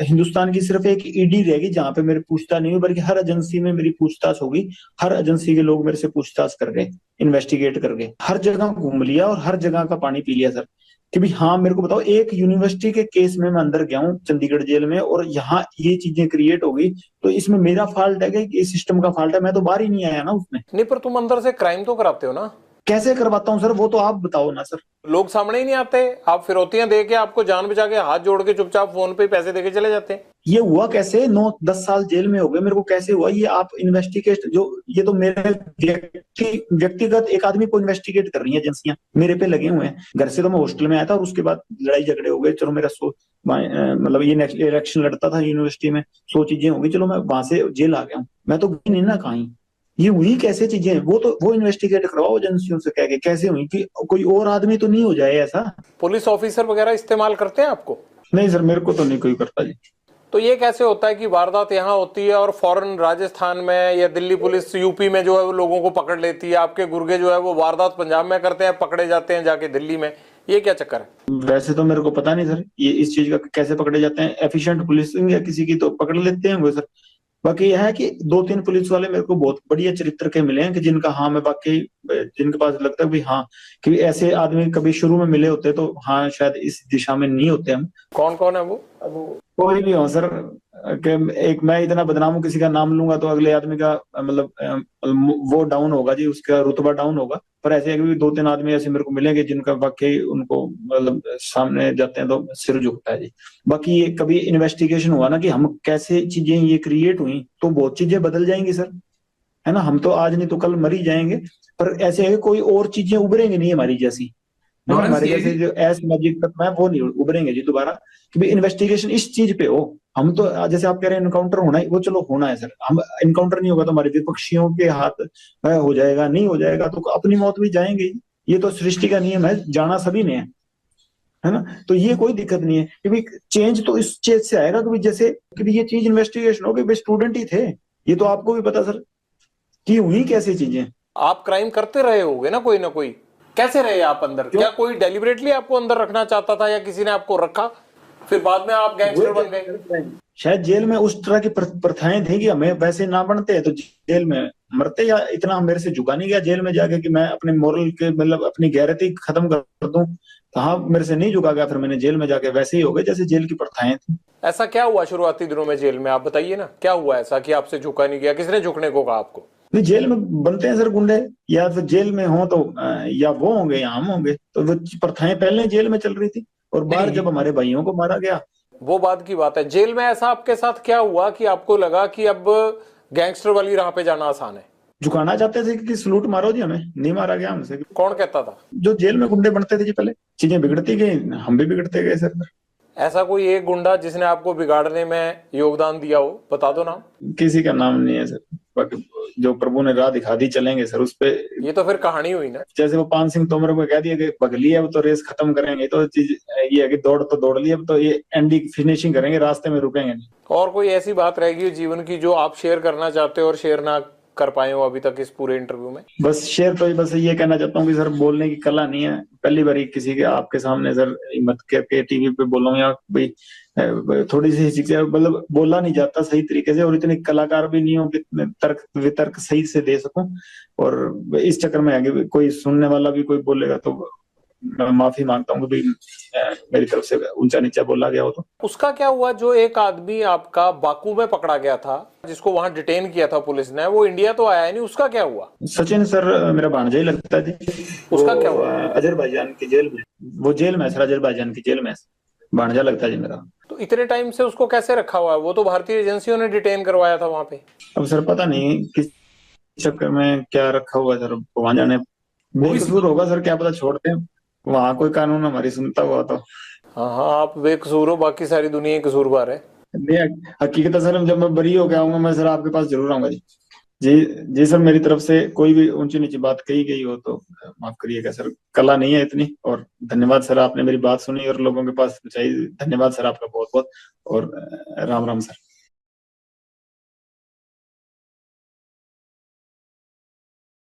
हिंदुस्तान की सिर्फ एक ईडी रहेगी जहां पे मेरे पूछताछ नहीं हुई, बल्कि हर एजेंसी में मेरी पूछताछ होगी, हर एजेंसी के लोग मेरे से पूछताछ कर गए, इन्वेस्टिगेट कर गए, हर जगह घूम लिया और हर जगह का पानी पी लिया सर, कि भाई हाँ मेरे को बताओ, एक यूनिवर्सिटी के केस में मैं अंदर गया हूँ चंडीगढ़ जेल में, और यहाँ ये चीजें क्रिएट हो गई, तो इसमें मेरा फॉल्ट है कि सिस्टम का फॉल्ट है? मैं तो बाहर ही नहीं आया ना उसमें। नहीं, पर तुम अंदर से क्राइम तो कराते हो ना? कैसे करवाता हूँ सर, वो तो आप बताओ ना सर। लोग सामने ही नहीं आते, आप फिरौतियां दे के, आपको जान बचा के, हाथ जोड़ के चुपचाप फोन पे पैसे देके चले जाते हैं। ये हुआ कैसे? 9-10 साल जेल में हो गए मेरे को, कैसे हुआ ये? आप इन्वेस्टिगेट, जो ये तो मेरे व्यक्तिगत एक आदमी को इन्वेस्टिगेट कर रही है एजेंसियां, मेरे पे लगे हुए हैं। घर से तो मैं हॉस्टल में आया था, और उसके बाद लड़ाई झगड़े हो गए, चलो मेरा मतलब ये नेक्स्ट इलेक्शन लड़ता था यूनिवर्सिटी में, 100 चीजें हो गई, चलो मैं वहां से जेल आ गया हूँ, मैं तो गई नहीं ना कहीं। ये हुई कैसे चीजें? वो इन्वेस्टिगेट करवाओ एजेंसियों से कह के, कैसे हुई, कि कोई और आदमी तो नहीं हो जाए ऐसा। पुलिस ऑफिसर वगैरह इस्तेमाल करते हैं आपको? नहीं सर, मेरे को तो नहीं कोई करता जी। तो ये कैसे होता है कि वारदात यहाँ होती है और फौरन राजस्थान में या दिल्ली पुलिस यूपी में जो है वो लोगों को पकड़ लेती है, आपके गुर्गे जो है वो वारदात पंजाब में करते हैं, पकड़े जाते हैं जाके दिल्ली में? ये क्या चक्कर है? वैसे तो मेरे को पता नहीं सर, ये इस चीज का कैसे पकड़े जाते हैं, एफिशिएंट पुलिसिंग या किसी की तो पकड़ लेते हैं वो सर। बाकी यह है कि 2-3 पुलिस वाले मेरे को बहुत बढ़िया चरित्र के मिले हैं, कि जिनका हाँ मैं बाकी, जिनके पास लगता है भी हाँ, कि ऐसे आदमी कभी शुरू में मिले होते तो हाँ शायद इस दिशा में नहीं होते हम। कौन कौन है वो? कोई भी हो सर, कि एक मैं इतना बदनाम हूँ, किसी का नाम लूंगा तो अगले आदमी का मतलब वो डाउन होगा जी, उसका रुतबा डाउन होगा। पर ऐसे भी 2-3 आदमी ऐसे मेरे को मिलेंगे जिनका वाकई उनको मतलब सामने जाते हैं तो सिर झुकता है जी। बाकी ये कभी इन्वेस्टिगेशन हुआ ना कि हम कैसे चीजें ये क्रिएट हुई, तो बहुत चीजें बदल जाएंगी सर, है ना। हम तो आज नहीं तो कल मर ही जाएंगे, पर ऐसे है कि कोई और चीजें उभरेंगी नहीं हमारी जैसी, हमारे जैसे जो असामाजिक तत्व है वो नहीं उभरेंगे जी दोबारा, कि भाई इन्वेस्टिगेशन इस चीज पे हो। हम तो जैसे आप कह रहे हैं इनकाउंटर होना है, वो चलो होना है सर, हम इनकाउंटर नहीं होगा तो हमारे विपक्षियों के हाथ हो जाएगा, नहीं हो जाएगा तो अपनी मौत भी जाएंगे। ये तो सृष्टि का नियम है, जाना सभी ने है ना। तो ये कोई दिक्कत नहीं है कि भाई चेंज तो इस चीज से आएगा कि भाई जैसे कि भाई ये चीज इन्वेस्टिगेशन हो, कि भाई स्टूडेंट ही थे, ये तो आपको भी पता सर कि हुई कैसी चीजें। आप क्राइम करते रहे होगे ना कोई, कैसे रहे आप अंदर? क्या कोई डेलिबरेटली आपको अंदर रखना चाहता था या किसी ने आपको रखा, फिर बाद में आप गैंगस्टर बन गए? शायद जेल में उस तरह की प्रथाएं थी कि हमें वैसे ना बनते तो जेल में मरते, या इतना मेरे से झुका नहीं गया जेल में जाके कि मैं अपने मोरल के मतलब अपनी गैरती खत्म कर दूं, तो हाँ मेरे से नहीं झुका गया, फिर मैंने जेल में जाके वैसे ही हो गए जैसे जेल की प्रथाएं थी। ऐसा क्या हुआ शुरुआती दिनों में जेल में, आप बताइए ना, क्या हुआ ऐसा कि आपसे झुका नहीं गया? किसने झुकने को कहा आपको? नहीं, जेल में बनते हैं सर गुंडे, या फिर जेल में हो तो या वो होंगे या हम होंगे, तो वो प्रथाएं पहले जेल में चल रही थी, और बाहर जब हमारे भाइयों को मारा गया वो बात की बात है। जेल में ऐसा आपके साथ क्या हुआ कि आपको लगा कि अब गैंगस्टर वाली राह पे जाना आसान है? झुकाना चाहते थे कि सलूट मारो जी, हमें नहीं मारा गया हमसे। कौन कहता था? जो जेल में गुंडे बनते थे जी, पहले चीजें बिगड़ती गई, हम भी बिगड़ते गए सर। ऐसा कोई एक गुंडा जिसने आपको बिगाड़ने में योगदान दिया हो, बता दो नाम। किसी का नाम नहीं है सर, बाकी जो प्रभु ने राह दिखा दी चलेंगे सर उस पे। ये तो फिर कहानी हुई ना। जैसे वो पान सिंह तोमर को कह दिया कि भगली है, अब तो रेस खत्म करेंगे, तो चीज ये है कि दौड़ तो दौड़ ली, अब तो ये एंडी फिनिशिंग करेंगे, रास्ते में रुकेंगे नहीं। और कोई ऐसी बात रहेगी जीवन की जो आप शेयर करना चाहते हो और शेयर ना कर पाए हो अभी तक इस पूरे इंटरव्यू में? बस शेयर तो बस ये कहना चाहता हूँ कि सर बोलने की कला नहीं है, पहली बार किसी के आपके सामने सर हिम्मत करके टीवी पे बोलूं, या भाई थोड़ी सी शिक्षा मतलब बोला नहीं जाता सही तरीके से, और इतने कलाकार भी नहीं हो कि तर्क वितर्क सही से दे सकूं, और इस चक्कर में आगे कोई सुनने वाला भी कोई बोलेगा तो मैं माफी मांगता हूँ कि मेरी तरफ से ऊंचा नीचा बोला गया हो तो। उसका क्या हुआ जो एक आदमी आपका बाकू में पकड़ा गया था, जिसको वहां डिटेन किया था पुलिस ने, वो इंडिया तो आया नहीं, उसका क्या हुआ? सचिन सर मेरा भांजा ही लगता है जी। उसका क्या हुआ? अजरबैजान की जेल में, वो जेल में सर, अजरबैजान की जेल में भांजा लगता है जी मेरा। तो इतने टाइम से उसको कैसे रखा हुआ है? वो तो भारतीय एजेंसियों ने डिटेन करवाया था वहां पे। अब सर पता नहीं किस चक्कर में क्या रखा हुआ है सर, वहां जाने, बेकसूर होगा सर, क्या पता छोड़ते हैं, वहां कोई कानून हमारी सुनता हुआ तो। हाँ हाँ, आप बेकसूर हो, बाकी सारी दुनिया कसूरवार है। नहीं, हकीकत सर जब मैं बरी हो गया आऊंगा मैं सर आपके पास जरूर आऊंगा जी। जी जी सर, मेरी तरफ से कोई भी ऊंची नीची बात कही गई हो तो माफ करिएगा सर, कला नहीं है इतनी। और धन्यवाद सर, आपने मेरी बात सुनी और लोगों के पास पहुंचाई, धन्यवाद सर आपका बहुत बहुत, और राम राम सर।